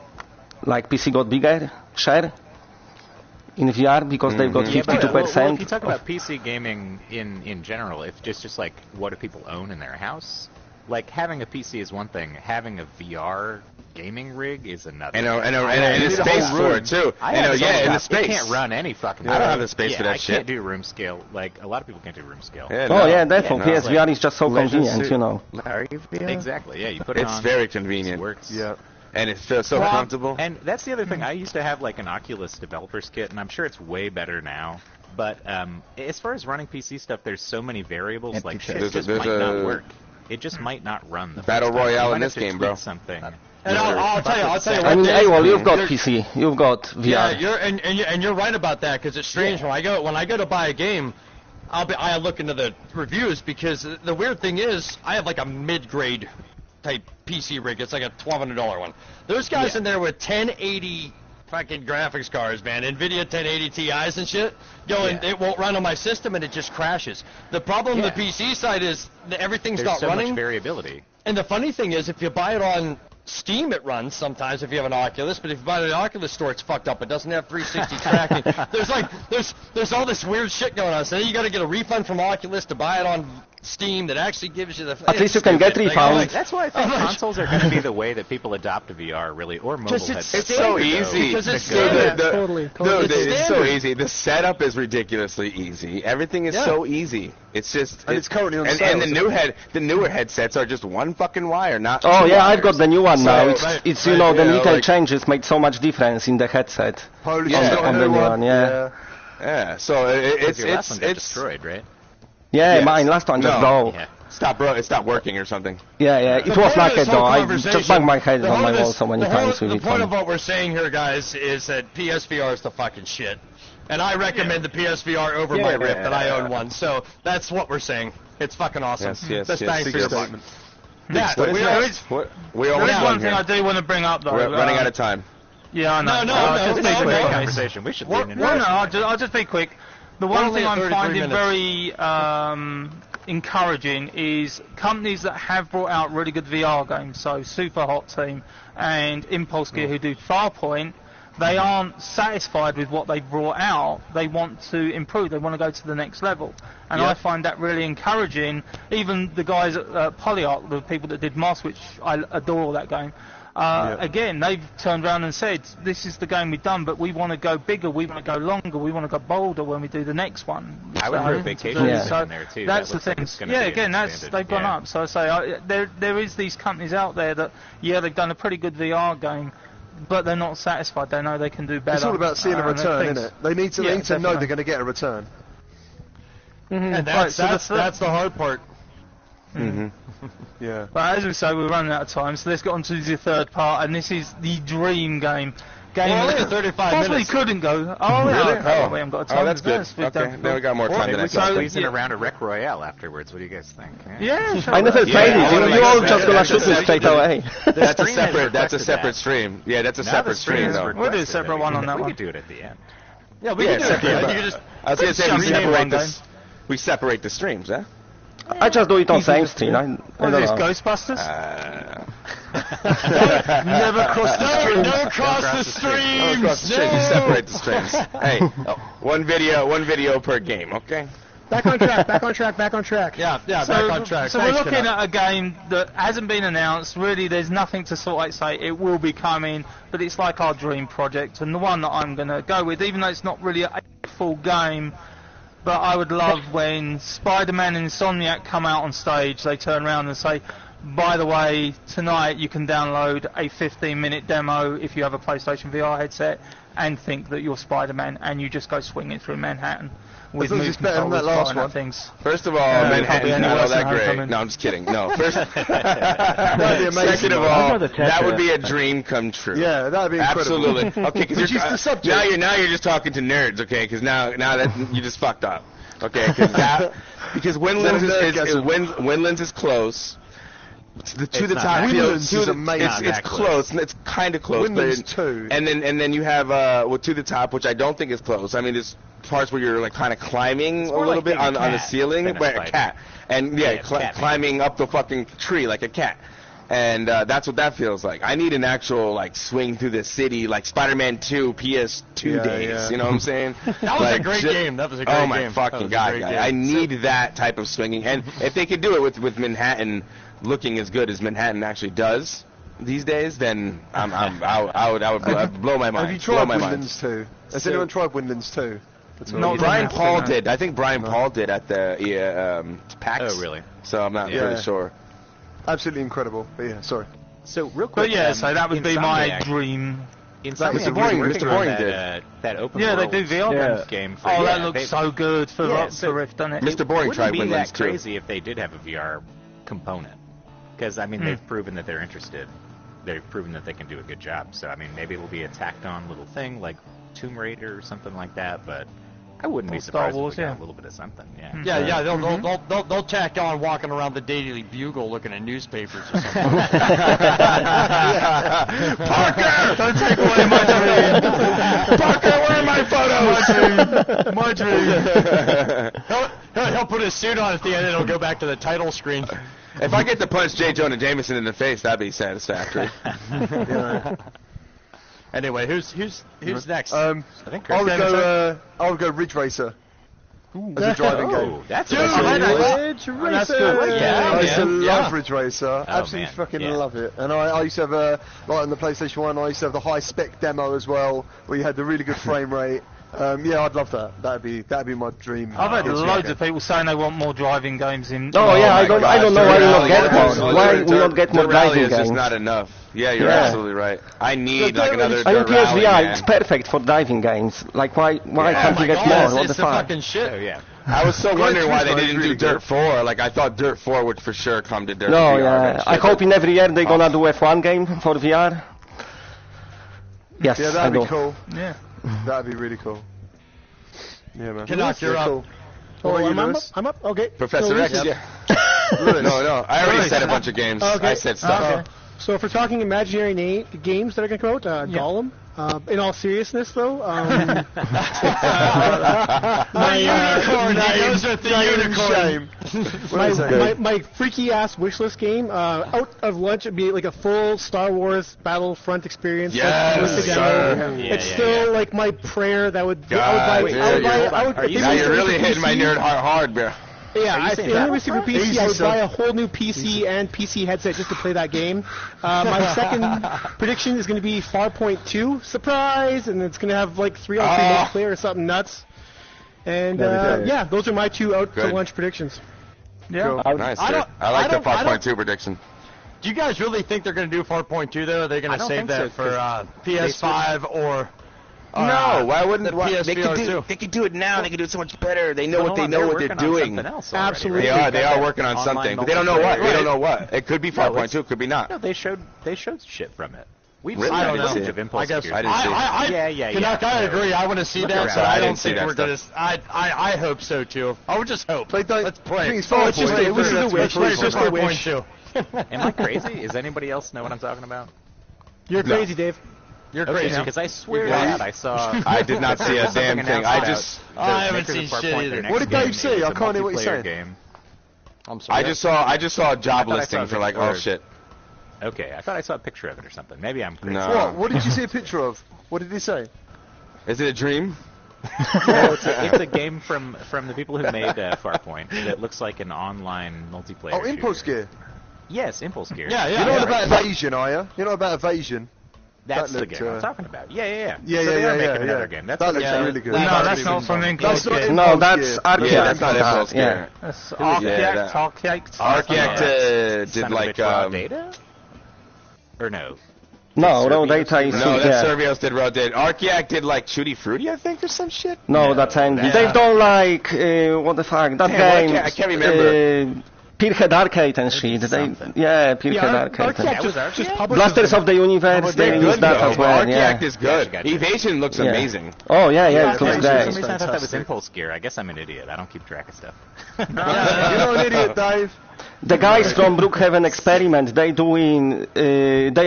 like PC got bigger share in VR because they've got 52%. Well, if you talk about PC gaming in general, if just like what do people own in their house, like having a PC is one thing, having a VR gaming rig is another. And a space for it too. In the space. You can't run any fucking. I don't have the space for that shit. I can't do room scale. Like a lot of people can't do room scale. Definitely. PSVR is just so convenient, Exactly. Yeah, you put it on. It's very convenient. It works. Yeah. And it feels so comfortable. And that's the other thing. I used to have like an Oculus developer's kit, and I'm sure it's way better now. But as far as running PC stuff, there's so many variables. Like shit just might not work. It just might not run the Battle Royale in this game, bro. Something. And I'll tell you. I mean, you've got PC, you've got VR. Yeah, you're right about that because it's strange when I go to buy a game, I look into the reviews because the weird thing is I have like a mid-grade type PC rig. It's like a $1,200 one. There's guys in there with 1080 fucking graphics cards, man, NVIDIA 1080 Ti's and shit. It won't run on my system and it just crashes. The problem on the PC side is that everything's not running. There's so much variability. And the funny thing is, if you buy it on Steam, it runs sometimes if you have an Oculus, but if you buy it at the Oculus store, it's fucked up. It doesn't have 360 tracking. There's all this weird shit going on. So then you got to get a refund from Oculus to buy it on Steam that actually gives you the. At least you can get refund. That's why I think consoles are going to be the way that people adopt to VR, really, or mobile headsets. It's so easy. Because it's totally. It's so easy. The setup is ridiculously easy. Everything is so easy. It's just. And it's currently on sale. And the newer headsets are just one fucking wire, not. Oh yeah, I've got the new one now. It's the little changes made so much difference in the headset. On the new one, Yeah. So it's destroyed, right? Yeah, mine last one just broke. Yeah. It stopped working or something. Yeah. It was like it though. I just banged my head on my wall so many times with it. The point of what we're saying here, guys, is that PSVR is the fucking shit. And I recommend the PSVR over my Rift, and I own one. So that's what we're saying. It's fucking awesome. Yes. Thanks for your statement. Yeah, What is there next? is- What? We There almost is done one thing here. I do want to bring up, though. We're running out of time. Yeah, I know. No, I'll just be quick. Conversation. We should lean into No, this. I'll just be quick. The We're one only thing at I'm 33 finding minutes. very encouraging is companies that have brought out really good VR games, so Super Hot Team and Impulse Gear, who do Farpoint. They aren't satisfied with what they've brought out. They want to improve. They want to go to the next level. And I find that really encouraging. Even the guys at Polyarc, the people that did Moss, which I adore that game, again, they've turned around and said, this is the game we've done, but we want to go bigger, we want to go longer, we want to go bolder when we do the next one. I would throw Vacation in there too. That's That the looks like thing. it's gonna Yeah, be again, expanded. they've gone up. So I say, there is these companies out there that, they've done a pretty good VR game, but they're not satisfied. They know they can do better. It's all about seeing a return, isn't it? They need to, know definitely. they're going to get a return. And Right, that's the hard part. Yeah. But as we say, we're running out of time, so let's get on to the third part, and this is the dream game. We're only that at 35 possibly minutes. couldn't go. Oh, Really? okay. We haven't got a time. that's good. We've Okay, done- now we got more time Maybe than we I can thought. squeeze in a round of Rec Royale afterwards. What do you guys think? Yeah, sure. I never played it. You all just gonna shoot me straight away. That's a stream has separate. That's a requested separate that. stream. Yeah, that's a Now separate the stream stream is though. We'll do a separate one on that we one. could do it at the end. Yeah, we Yeah, can do it. separate, You but- can just I was gonna say Jump we in separate one this. We separate the streams, huh? I just do it on same stream. I What don't is this, know. Ghostbusters? never cross the streams. Don't cross the streams. Across the streams, we separate the streams. Hey, one video per game, okay? Back on track, back on track, back on track. Yeah, back on track. So Thanks, we're looking Canuck. at a game that hasn't been announced. Really, there's nothing to sort of say it will be coming, but it's like our dream project, and the one that I'm going to go with, even though it's not really a full game, but I would love when Spider-Man and Insomniac come out on stage, they turn around and say, by the way, tonight you can download a 15-minute demo if you have a PlayStation VR headset and think that you're Spider-Man, and you just go swinging through Manhattan with long as move it's better than that controllers, last fighting at one. things. First of all, probably Manhattan's any not all worse than that great. Homecoming. No, I'm just kidding. No, first. That'd be amazing. Second of I'd all, rather test that would it. be a dream come true. Yeah, that'd be incredible. Absolutely. Okay, because Which is the subject. now you're just talking to nerds. Okay, because now that you just fucked up. Okay, because Windlands Windlands is close. To the It's not top that field, close. Windlands is amazing. It's Not that close. It's kind of close. Windlands but 2. And then you have To the Top, which I don't think is close. I mean, there's parts where you're like kind of climbing a more little like bit being on a the cat ceiling, than a but a spider. cat, and it's cat climbing up the fucking tree like a cat. And that's what that feels like. I need an actual like swing through the city, like Spider-Man 2 PS2 Yeah, days. yeah. You know what I'm saying? That was a great game. That was a great game. Oh my That fucking was a god, great guy. game. I need that type of swinging. And if they could do it with Manhattan looking as good as Manhattan actually does these days, then I would blow my mind. Have you blow tried my mind. Windlands 2? Has anyone tried Windlands 2? No, Brian no, Paul no. did. I think Brian Paul did at the PAX. Oh, really? So I'm not Yeah. pretty sure. Absolutely incredible. But yeah, sorry. So real quick. But yeah, so that would be my Insomniac- dream. Insomniac Mr. was Boring- working Mr. on Boring that, did. That open Yeah, they world do VR Yeah. game. For, Oh, that yeah, looks they- so good for Yeah, for so Rift, doesn't it? Mr. Boring Wouldn't tried be Windlands that too. crazy if they did have a VR component, because I mean they've proven that they're interested. They've proven that they can do a good job. So I mean maybe it'll be a tacked on little thing like Tomb Raider or something like that. But I wouldn't be Star surprised Wars, if we got yeah. a little bit of something. Yeah. Yeah, they'll tack on walking around the Daily Bugle looking at newspapers or something. Parker! Don't take away my dream! Parker, where are my photos? My dream! He'll put his suit on at the end and it'll go back to the title screen. If I get to punch J. Jonah Jameson in the face, that'd be satisfactory. Anyway, who's next? I think I Chris would go Ridge Racer as a driving game. Oh, that's Dude, a Ridge Racer. That's good. Yeah, I used to man. love Ridge Racer. Absolutely man, fucking yeah. love it. And I used to have like on the PlayStation 1, I used to have the high spec demo as well, where you had the really good frame rate. Yeah, I'd love that. That'd be my dream. I've had Ridge loads Racer. of people saying they want more driving games in. Oh yeah, I don't know why we not get Dirt more. Why we not get more Dirt Rally driving is just games? not enough. Yeah, you're Yeah. absolutely right. I need like another I mean Dirt Rally, PSVR, man. it's perfect for driving games. Like why Yeah. can't Oh you my get God, more? it's What the the fuck? fucking shit. Oh yeah. I was so wondering why they Turismo is didn't really do Dirt good. 4. Like I thought Dirt 4 would for sure come to Dirt No, VR. yeah. I hope in every year they're gonna do F1 game for VR. Yes, Yeah, I that'd do. be cool. Yeah. That'd be really cool. Yeah, man. Canuck, you're Yeah, up. cool. Oh, What are you, I'm up. Lewis? I'm up. Okay. Professor So X, Lewis- yeah. No. I already said a bunch of games. Okay. I said stuff. Okay. So if we're talking imaginary games that are going to come out, Gollum. In all seriousness, though, my unicorn. Those are the unicorn. My freaky ass wishlist game. Out of lunch, it'd be like a full Star Wars Battlefront experience. Yes, with the demo. It's still like my prayer that would. I would buy. Now you're really hitting my nerd heart hard, bro. Yeah, if it was Super PC, I would buy a whole new PC and PC headset just to play that game. My second prediction is going to be Farpoint 2, surprise, and it's going to have like 3 on 3 multiplayer or something nuts. And yeah, those are my 2 out to lunch predictions. Yeah, nice. I like the Farpoint 2 prediction. Do you guys really think they're going to do Farpoint 2 though? Are they going to save that for PS5 or? No, why wouldn't they PSVR could do it now. They could do it so much better. They know what they're doing. Absolutely, they are working on something, but they don't know what. They don't know what. It could be 5.2. It could be not. No, they showed shit from it. We've Really? seen I don't know. footage of Impulse I guess Gear. I didn't see it. Yeah. I agree. I want to see that, so I I didn't don't see think that we're going to. I hope so too. I would just hope. Let's play. It's just it was just a wish. It's just a wish. Too. Am I crazy? Does anybody else know what I'm talking about? You're crazy, Dave. You're crazy. Because I swear to God, I saw. I did not see a damn thing. I haven't seen shit either. What did Dave see? I can't hear what you're saying. Game. I'm sorry. I just saw a job listing for like, oh shit. Okay, I thought I saw a picture of it or something. Maybe I'm crazy. No. What did you see a picture of? What did he say? Is it a dream? No, it's a game from the people who made Farpoint that looks like an online multiplayer. Oh, Impulse shooter. Gear. Yes, Impulse Gear. Yeah. You're not about Evasion, are you? You're not about Evasion. That's That the looked, game I'm talking about. Yeah. Yeah, So they are yeah, making another game. That's that what looks it really good. No, that's not from Impulse Gear. No, that's Arceact. Yeah, that's not Impulse Gear. Yeah. That's Yeah, Arceact did like raw data? Or no? No, raw data is No, yeah. that's Servios did raw data. Arceact did like Tutti Frutti, I think, or some shit. No, that's Andy. They've done like what the fuck? That game. I can't remember. Pinhead Arcade and shit. Pinhead Arcade. Just Blasters of the Universe. They use that as well. Arceact Yeah. is good. Gotcha. Evasion looks amazing. Oh yeah, it For looks some great. reason I thought that was Impulse Gear. I guess I'm an idiot. I don't keep track of stuff. You're not an idiot, Dave. The guys from Brookhaven Experiment, they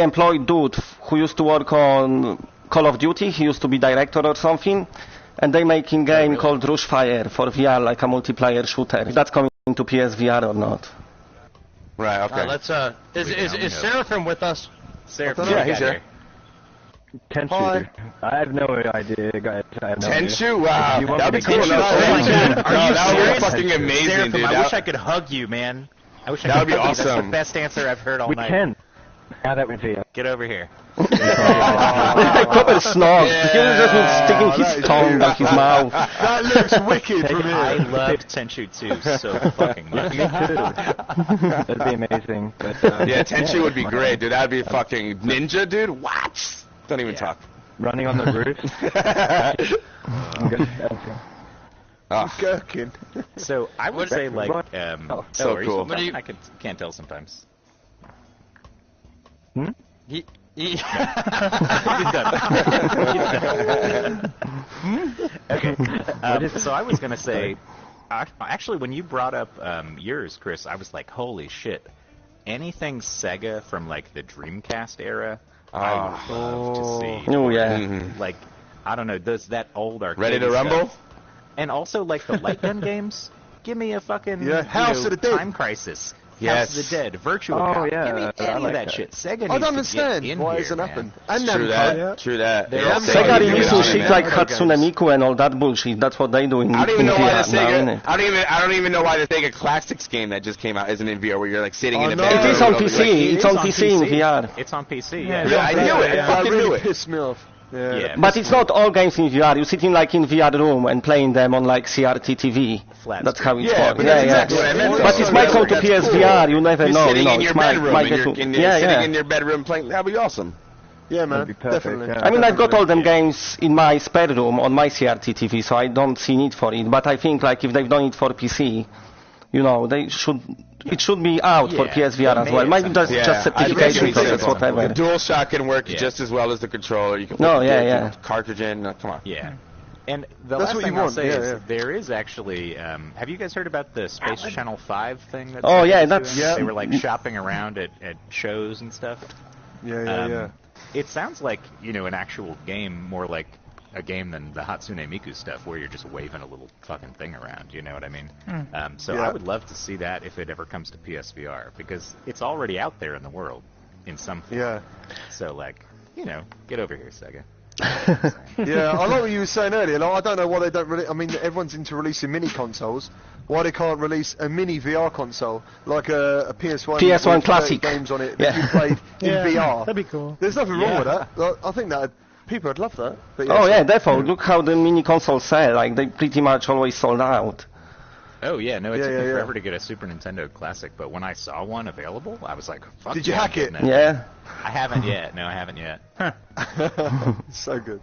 employed dude who used to work on Call of Duty. He used to be director or something, and they making game called Rushfire for VR, like a multiplayer shooter. If that's coming to PSVR or not? Right. Okay. Let's. Is Seraphim with us? Seraphim, Yeah, he's here. Tenshu. I have no idea, guys. I have no idea. Tenshu, wow, You want that'd me be to cool. Tenshu? No, Oh my God, are you that would be serious? fucking amazing, Seraphim, dude. I wish I could hug you, man. I wish I That could would be hug you. That's awesome. the best answer I've heard all We night. can. Now that we see it. Get over here. Proper snog. He was just sticking his tongue out his mouth. That looks wicked from I here. love Tenshu 2 so fucking much. Me too. That'd be amazing. But, Yeah, Tenshu would be great, dude. That'd be fucking ninja, dude. What? Don't even talk. Running on the roof. I'm good. Gherkin. So I would say like, So are you cool. still talking? I can't tell sometimes. He, He's done. Okay. So I was gonna say, actually, when you brought up yours, Chris, I was like, holy shit! Anything Sega from like the Dreamcast era, I would love to see. Oh yeah. Mm-hmm. Like, I don't know, does that old arcade Ready to rumble? stuff. And also like the light gun games. Give me a fucking House of the Dead. Time Crisis. Yes. House of the Dead, Virtua Oh, Cop. yeah, Give me I any like of that that. shit. Sega I don't needs to get understand in why here, isn't man. happening. True that. True that. They Yeah, are Sega Sega releasing on it, shit man. like Hatsune Miku and all that bullshit. That's what they do in I don't even know why the VR now, Sega. innit? I don't even know why the Sega Classics game that just came out isn't in VR, where you're like sitting in a no. bed. It is on PC. It's on PC in VR. It's on PC. Yeah, I knew it. I fucking knew really it. pissed me off. Yeah. But it's not all games in VR. You're sitting like in VR room and playing them on like CRT TV. Flat That's how it Yeah, works. but that's exactly what I meant. But it might come to PSVR. You never You're know. sitting You know, in your it might bedroom, might and get you're to. sitting in your bedroom playing. That'd be awesome. Yeah, man. That'd be perfect, Definitely. yeah. I mean, I've got all them games in my spare room on my CRT TV, so I don't see need for it. But I think like if they've done it for PC, you know, they should. It should be out for PSVR as well. Maybe that's just certification process, whatever. The DualShock can work just as well as the controller. You can put No, the yeah. cartridge in. Come on. Yeah. And the That's last what thing you I'll want, say yeah, is yeah. there is actually. Have you guys heard about the Space Channel 5 thing? That Oh, yeah, doing? that's- Yeah. They were like shopping around at shows and stuff. Yeah. It sounds like, an actual game, more like a game than the Hatsune Miku stuff, where you're just waving a little fucking thing around. You know what I mean? So Yeah. I would love to see that if it ever comes to PSVR, because it's already out there in the world in some form. Yeah. So get over here, Sega. Yeah, I like what you were saying earlier. Like, I don't know why they don't really. I mean, everyone's into releasing mini consoles. Why they can't release a mini VR console like a PS1? PS1 with Classic. games on it Yeah. that you played in VR. That'd be cool. There's nothing wrong with that. Like, I think that people would love that. But Oh yeah, definitely. Look how the mini consoles sell. Like they pretty much always sold out. Oh yeah, no, it took me yeah. forever to get a Super Nintendo Classic, but when I saw one available, I was like, "Fuck Did you yeah, I'm hack it? getting Yeah. I haven't yet. No, I haven't yet. So good.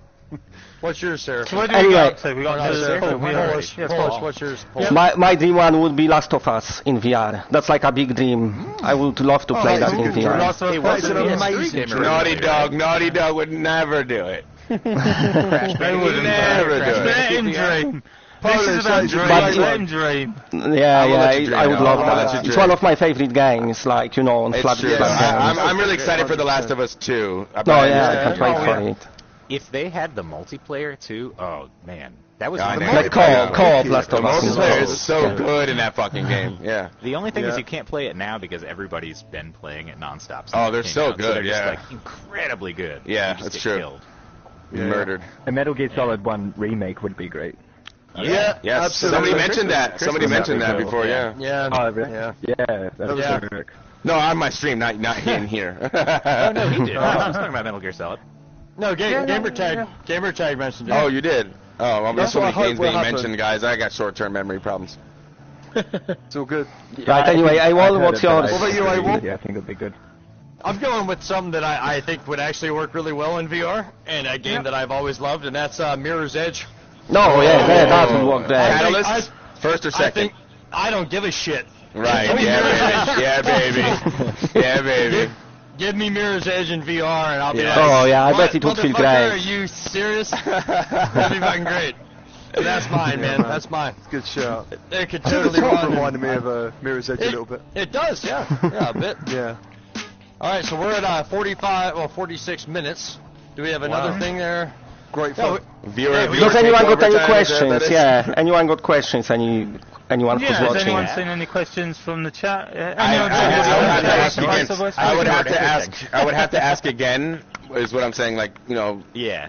What's yours, Sarah? So what do Anyway. we got to? We got No, Sarah, to Polish, Yes, Polish, Polish. what's yours? My dream one would be Last of Us in VR. That's like a big dream. I would love to play hey, that it's a in good dream. VR. Last of Us That's was an a amazing PS3 dream. game. Naughty Dog would never do it. They wouldn't never do it. Let him dream. This Polish, is about that's a dreams. great Let one. him dream. Yeah, will let you dream, I would I'll love let that. you It's dream. one of my favorite games, like, on It's flat true. disc games. I'm really excited for The Last of Us 2. Oh yeah, I can't wait Oh, for yeah. it. If they had the multiplayer too, oh man, that was I my know. Like co-op Last The of Us. multiplayer is so Yeah. good in that fucking game. Yeah. The only thing Yeah. is you can't play it now because everybody's been playing it nonstop. since Oh, it they're came so out, good, they're just yeah. like incredibly good. Yeah, You just that's get true. Killed. Murdered. A Metal Gear Solid 1 remake would be great. Yeah, Yes. absolutely. Somebody mentioned that. Somebody mentioned that Christmas before. Yeah. Yeah. Oh, really? Yeah. Yeah, that Yeah. would work. No, on my stream, not in here. Oh no, he did. I was talking about Metal Gear Solid. No, Gamertag mentioned it. Oh, you did. Oh, well, there's so what I many hope games will being happen. mentioned, guys. I got short-term memory problems. It's all good. Right, anyway, I've AWOL, heard what's it, but yours? What about you, AWOL? Yeah, I think it'd be good. I'm going with something that I think would actually work really well in VR, and a game that I've always loved, and that's Mirror's Edge. No, yeah, that would work there. Catalyst? First or second? I don't give a shit. Right. Yeah, baby. Yeah, baby. Give me Mirror's Edge in VR, and I'll be Yeah. like, Oh, yeah, I "What, bet it would feel motherfucker, great." Are you serious? That'd be fucking great. That's mine, man. That's mine. Good shout. It could The totally top run. reminded me of Mirror's Edge a little bit. It does, yeah. Yeah, a bit. Yeah. All right, so we're at 46 minutes. Do we have another thing there? Great No, fun. Viewer Does anyone got any takeover time, is that questions? it? Yeah, anyone got questions? Anyone who's Yeah, has watching? anyone seen any questions from the chat? I would have to ask again. Voice? I would have to ask again. Is what I'm saying. Like, Yeah.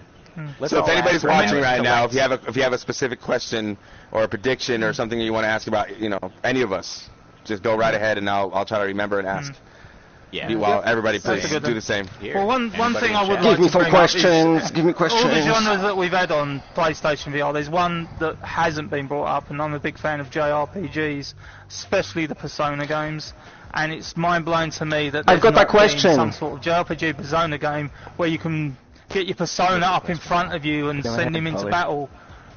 Let's So if all anybody's ask. watching right Remember, now, if you have a specific question or a prediction or something that you want to ask about, any of us, just go right ahead and I'll try to remember and ask. Yeah. While everybody That's please a good do one. the same. Here, Well, one anybody thing in I would chat? like Give me to some bring up is questions. Give me all the questions. genres that we've had on PlayStation VR, there's one that hasn't been brought up, and I'm a big fan of JRPGs, especially the Persona games. And it's mind-blowing to me that I've there's got a not been question. some sort of JRPG Persona game where you can get your Persona up in front of you and Go send ahead, him into Polly. battle.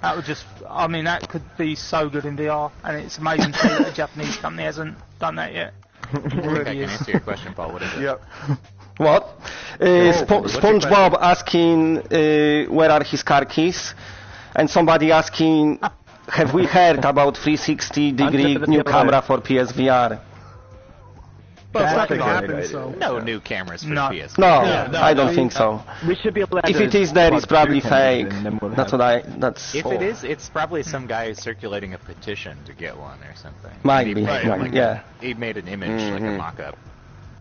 That would that could be so good in VR, and it's amazing to see that a Japanese company hasn't done that yet. I think I can answer your question, Paul. What is it? Yep. What? SpongeBob asking where are his car keys, and somebody asking, have we heard about 360-degree Answer to the new people. camera for PSVR? But it's not That's going to a happen, great so. No new cameras for No. PS. No, Yeah, I don't think so. We should be allowed If to it is there, it's plug probably two cameras fake. in, then we'll That's have- what I. That's. If all. it is, it's probably some guy circulating a petition to get one or something. Might He be, made might like be, yeah. He made an image, like a mock-up.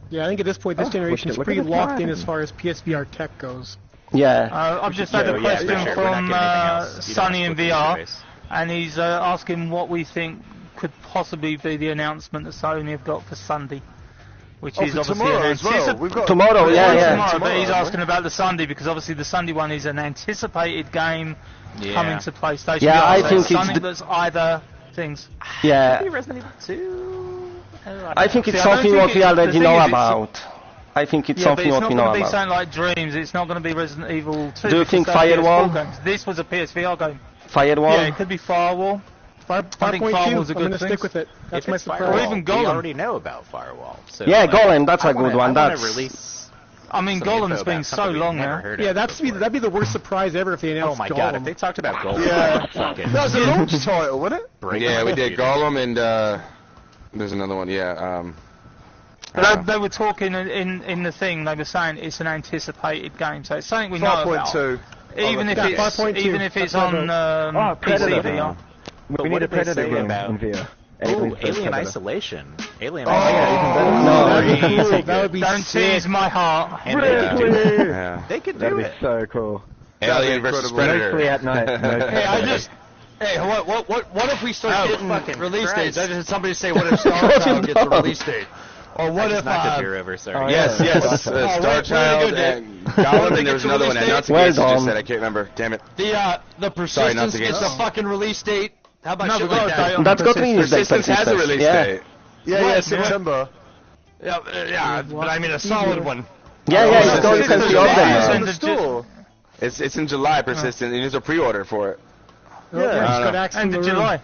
Yeah, I think at this point, this generation is look at pretty the locked in time. as far as PSVR tech goes. Yeah. I've just had So, a yeah, question for sure. We're not from getting anything else. You don't Sunny have in to look at VR, your face. and he's asking what we think could possibly be the announcement that Sony have got for Sunday, which is for obviously tomorrow an as well. anticipated. We've got Tomorrow, yeah, yeah. Tomorrow, but he's Tomorrow, asking about the Sunday because obviously the Sunday one is an anticipated game Yeah. coming to PlayStation. Yeah, VR, I so think it's something the- that's either things. Yeah. Resident Evil 2? I think it's See, I don't something think what we it's- the already thing know is it's- about. I think it's Yeah, but something it's what not we going know to be about. something like Dreams. It's not going to be Resident Evil 2. Do you because think they're Firewall? PS4 games. This was a PSVR game. Firewall? Yeah, it could be Firewall. I think 5.2, Firewall's a I'm good going to thing. stick with it. That's If my it's surprise. Firewall, Or even we Golem. already know about Firewall. So Yeah, like, Golem, that's I a good wanna- one. I wanna That's release I mean, some Golem's info been about so something we've long never now. heard Yeah, of before. that'd be the worst surprise ever if they Oh announced my Golem. god, if they talked about Golem, Yeah. fucking That was a launch title, wasn't it? break Yeah, my we did computer. Golem and there's another one. Yeah. They were talking in the thing. They were saying it's an anticipated game, so it's something we know about. 5.2. Even if Yeah, it's 5.2. even if it's That's on PC Predator. VR. But We what need a did they Predator say game about- in VR. Ooh, Alien vs. Alien Predator. Isolation. Alien Oh, Isolation. yeah, even better. No. That'd be cool. Easy That would be Don't sick. tease my heart. And they could do it. Yeah. They could That'd do be it. so cool. Alien versus incredible. Mostly Predator. at night. mostly Hey, what if we start Oh, fucking getting release Christ. dates? I just had somebody say, what if Star Child gets a release date? Or what I if just knocked a beer over, sorry. Oh, Yes, Yeah. yes. Oh, Star really Child good, and When Gollum, they and there was get another to one. release Announced Well against, you done. just said I can't remember. Damn it. the Sorry, Persistence not to gets get- a fucking release date? How about No, shit we got like a date that? on That's got release date. Persistence has a release yeah. date. Yeah, September. Yeah, but I mean a solid one. Yeah, yeah, you can see all Yeah. them It's now. in the store. It's in July, Persistence, and there's a pre-order for it. Yeah. Just got Axe in End the of room. July.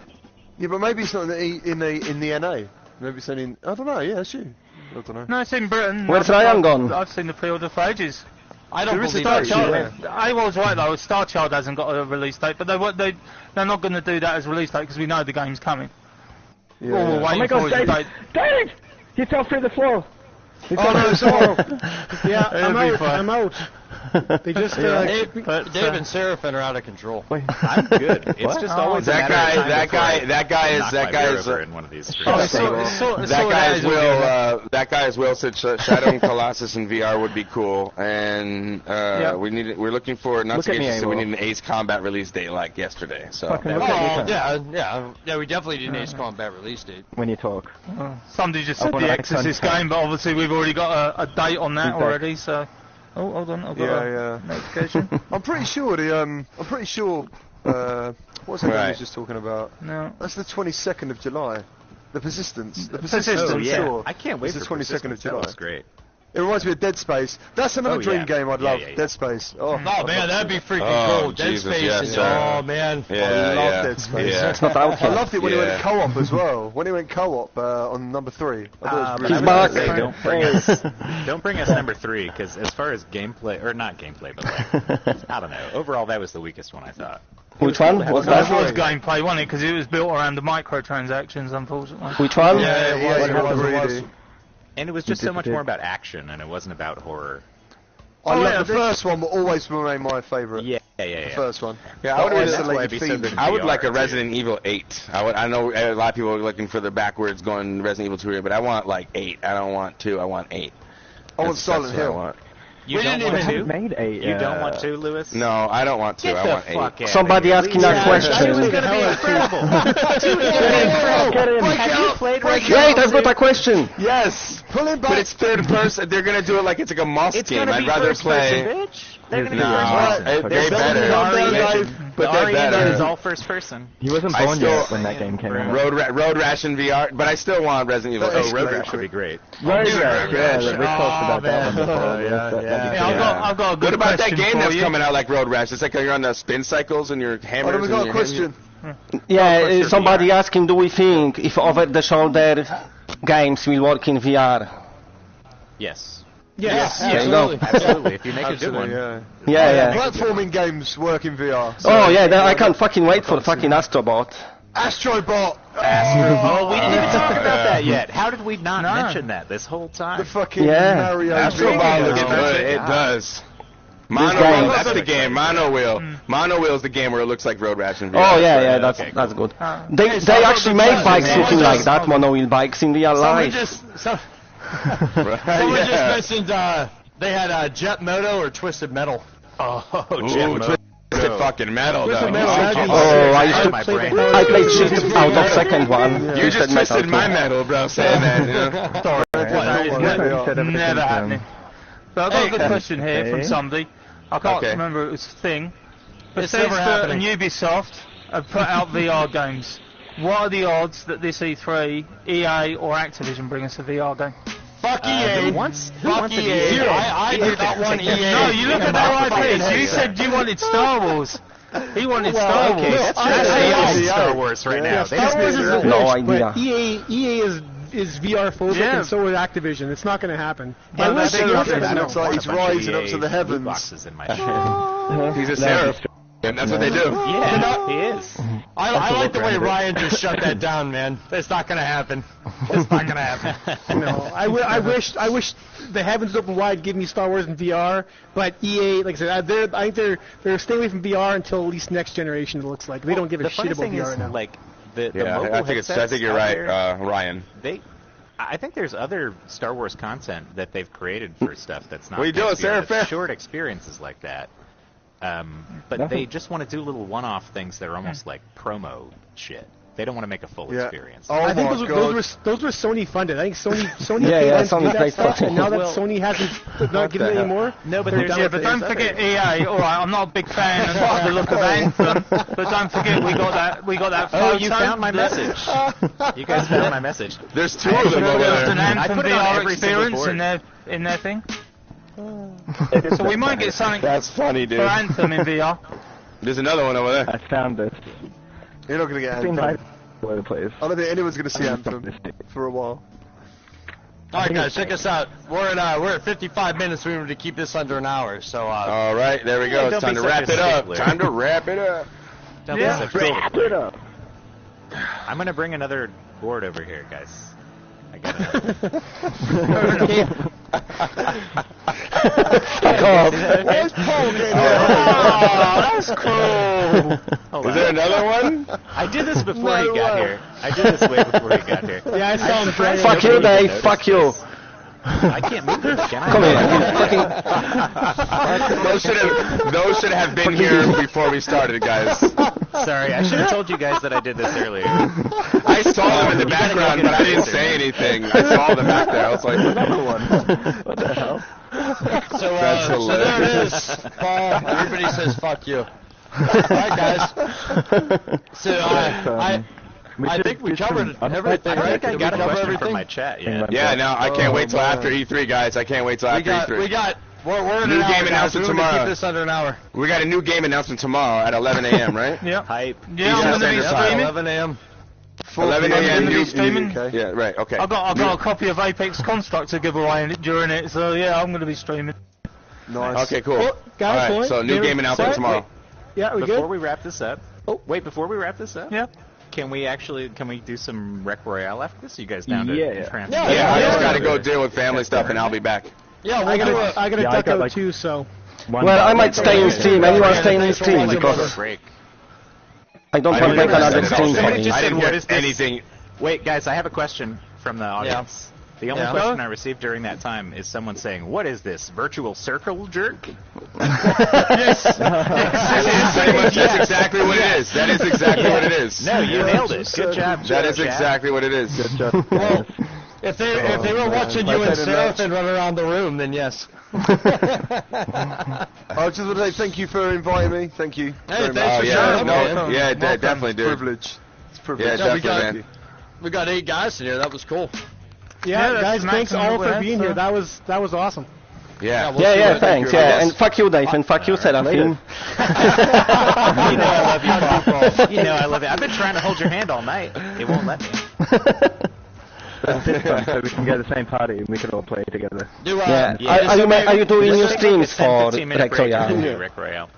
Yeah, but maybe it's not in the NA. Maybe it's in. I don't know. Yeah, it's you. I don't know. No, it's in Britain. Where's Ryan gone? I've seen the pre-order for ages. I don't There is a believe date, that. yeah. I was right though. Star Child hasn't got a release date, but they're not going to do that as release date because we know the game's coming. Yeah, All we're yeah. waiting my for God, is the David! date. David! He fell through the floor. He fell Oh, no, through it's the floor. all. Yeah, I'm It'll be out. fun. I'm out. They just Dave and Seraphin are out of control. I'm good. It's just always a That matter of guy, time that before I guy, that guy is knock that my guy beer is over in one of these streets. Oh, that that guy is Will. That guy is Will said Shadow and Colossus in VR would be cool, and we're looking for not Look to at get me, you, so we Will. need an Ace Combat release date like yesterday. So Fucking that look would- at me. Yeah, we definitely need an Ace Combat release date. When you talk. Somebody just I said wanna the make Exorcist contact. game, but obviously we've already got a date on that Exactly. already. So, oh, hold on, I've got Yeah, a notification. I'm pretty sure what's that I was just talking about? No. That's the 22nd of July. The Persistence. The Persistence, Oh I'm yeah, sure. I can't wait It's the for 22nd of Persistence. July. That was great. It reminds me of Dead Space. That's another Oh, dream yeah. game I'd Yeah, love. yeah, yeah. Dead Space. Oh, Oh man, that'd be freaking Oh, cool. Dead Jesus, Space. yes, and, sir. oh man. Yeah, I love yeah, Dead Space. yeah. It's not out I yet. loved it when it Yeah. went co-op as well. When it went co-op on number 3. I thought it was He's really back. Say, don't bring us number 3, because as far as gameplay, or not gameplay, but like, I don't know. Overall, that was the weakest one, I thought. Which one? What's That that? was gameplay, wasn't it? Because it was built around the microtransactions, unfortunately. Which one? Yeah, it was really. And it was just so much more about action, and it wasn't about horror. I love the first one, will always remain my favourite. Yeah. The first one. Yeah, I would That's Isolated why it'd be so theme. good in I would VR, like a too. Resident Evil 8. I know a lot of people are looking for the backwards going Resident Evil 2 here, but I want like 8. I don't want 2. I want 8. I want That's Silent what I Hill. want. You We don't didn't want even to? Made a, You don't want to, Lewis? No, I don't want 2. Get I the want 8. fuck outta Somebody here. asking that It question. was going to be incredible. Have you played Resident Wait, Evil I've got 2? a question. Yes, Pull him but back. it's third person. They're gonna do it like it's like a moss It's game. going to I'd be rather first play. person, bitch. They're going to be No, first person. they're better. But The they're RE engine is better. all first person. He wasn't I born still- yet when that game came out. Road Rash in VR, but I still want Resident Evil. Oh, Road Rash would be great. Road Rash, Rash, yeah, yeah. we talked about that one before. That'd be Yeah, cool. I've got a good What about that question game for that's you. coming out like Road Rash? It's like you're on the spin cycles and you're Oh, hammers. then we and got a you're question. Yeah, somebody asking, do we think if over-the-shoulder games will work in VR? Yes. Yes. There you go. Absolutely. If you make a good Absolutely, one. yeah. Yeah, yeah. Platforming games work in VR. Oh, yeah, I can't fucking wait for fucking Astrobot. Astrobot. Oh, we didn't even talk about that yet. How did we not mention that this whole time? The fucking Yeah. Mario. Astrobot looks video. good. It does. Mono This game- Wheel, that's the game. Mono Wheel. Mono Wheel is the game where it looks like Road Rash in VR. Oh, yeah, that's okay, that's cool. good. They actually make bikes looking like that, monowheel bikes in real Someone life. just mentioned they had Jet Moto or Twisted Metal. Oh, Ooh, Twisted fucking metal, though. Oh, I used to my brain. I played shit out of second one. You just Twisted twisted my too. metal, bro, saying that, you know? Never happening. But I've got a good question here from somebody. I can't Okay. remember it was a thing. But It's since never happening. Ubisoft have put out VR games, what are the odds that this E3, EA or Activision bring us a VR game? Fuck EA. Who wants Fuck an EA. EA? I did not want EA. No, you look at their IPs. You said you wanted Star Wars. He wanted Star Wars. Okay, that's That's just Star Wars right now. They Star just Wars made is their a own. No glitch, idea. but EA is VR phobic, and so is Activision. It's not going to happen. I wish it looks like he's rising up to the heavens. Boxes in my shit. He's a seraph. And that's what they do. Yeah, he is. I like the way Ryan just shut that down, man. It's not going to happen. It's not going to happen. No, I wish the heavens open wide, give me Star Wars in VR. But EA, like I said, I think they're staying away from VR until at least next generation. It looks like they don't give a shit about VR now. Like the I think you're right, Ryan. I think there's other Star Wars content that they've created for stuff that's not. What are you doing, Sarah? Short experiences like that. But they just want to do little one-off things that are almost like promo shit. They don't want to make a full experience. Oh I think those were Sony funded. I think Sony paid Sony that stuff, and now that Sony hasn't not giving it anymore. No, but don't forget EA. All right, I'm not a big fan of the look of Anthem, but don't forget we got that. Oh, you found my message. You guys found my message. There's two of them over there. An Anthem VR experience in their thing. So we might get something. That's funny, dude. For Anthem in VR. There's another one over there. I found it. You're not going to get Anthem. All over the place. I don't think anyone's going to see Anthem for a while. Alright guys, check us out. We're at 55 minutes. We want to keep this under an hour. So all right, there we go. It's time to wrap it up. Time to wrap it up. Wrap it up. I'm gonna bring another board over here, guys. I gotta. There's Paul getting Oh, that's cool. Is there another one? I did this before he got here. I did this way before he got here. Yeah, I saw him. Fuck you, Dave. Fuck you. I can't move this, can I? Come here. Those should have been here before we started, guys. Sorry, I should have told you guys that I did this earlier. I saw them in the background, but I didn't say anything. I saw them back there. I was like, another one. What the hell? So That's hilarious. there it is. Paul, everybody says fuck you. Alright guys. So I think we covered everything, right? I got a cover question everything? from my chat, yeah. Yeah, no, I can't wait till after E3, guys. I can't wait till after E3. We're in New an hour, game guys. announcement We're gonna tomorrow. keep this under an hour. We got a new game announcement tomorrow at 11 a.m., right? Yeah. Hype. Yeah, I'm gonna be streaming. 11 a.m. 11 a.m. New streaming. Yeah, right, okay. I got a copy of Apex Construct to give away during it, so yeah, I'm gonna be streaming. Nice. Okay, cool. Oh, guys, All right, so new game announcement tomorrow. Yeah, we Before good? we wrap this up. Oh, wait, before we wrap this up? Yeah. Can we do some Rec Royale after this? You guys down to transfer? Yeah, I just gotta go deal with family stuff and I'll be back. Yeah, I gotta duck out like too, so. Well, I might stay in stream. Anyone staying in stream because break. I don't want to make another stream for Somebody me. just I said, didn't what get is this? anything. Wait, guys, I have a question from the audience. The only question I received during that time is someone saying, "What is this virtual circle jerk?" Yes. That's exactly what it is. That is exactly what it is. No, you nailed it. Good job. That is exactly what it is. Good job. Well, if they were watching you and Seraphin run around the room, then yes. I just want to say thank you for inviting me. Thank you. Hey, very thanks much. for yeah, showing no, up, man. yeah, Welcome. definitely, dude. Privilege. It's a privilege. Yeah, Yeah, we definitely, got- man. We got 8 guys in here. That was cool. Yeah, that's guys, thanks maximum all for we'll being have, here. That was awesome. Yeah. we'll Yeah, see yeah, what- thanks. you. Yeah, and fuck you, Dave, and fuck you, Seraphim. You know I love you, Paul. You know I love it. I've been trying to hold your hand all night. It won't let me. That's it, fun, so we can go to the same party and we can all play together. Do, Yeah. yeah, Are you doing new Just take streams like a 10, for 15 minute Rec break and Royale? do Rec Royale.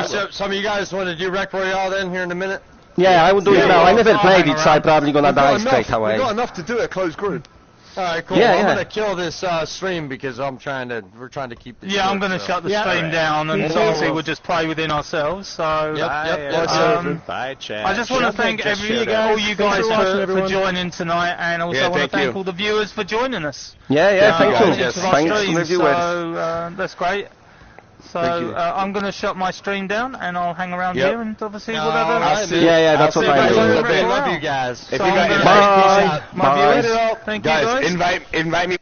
So, some of you guys want to do Rec Royale then here in a minute? Yeah, I will do it now. I never played it, so I'm probably gonna We've got die enough- straight away. We've got enough to do it. Closed group. Alright, cool. Yeah, I'm yeah. gonna kill this stream because we're trying to keep this Yeah, I'm short, gonna so. shut the Yeah. stream down, and Yeah. obviously we'll just play within ourselves. So Bye, chat. I just want to thank all you guys Thanks for watching, for everyone. joining tonight, and also Yeah, I want to thank thank you. all the viewers for joining us. Yeah, thank guys, you. yes. Into our Thanks to stream, the viewers. So that's great. So I'm going to shut my stream down, and I'll hang around Yep. here and obviously All whatever. right, man. Yeah, that's what see you I guys do. later. I love you guys. So If you I'm guys- gonna- Bye. My viewers, Bye. thank you Guys, guys. invite me.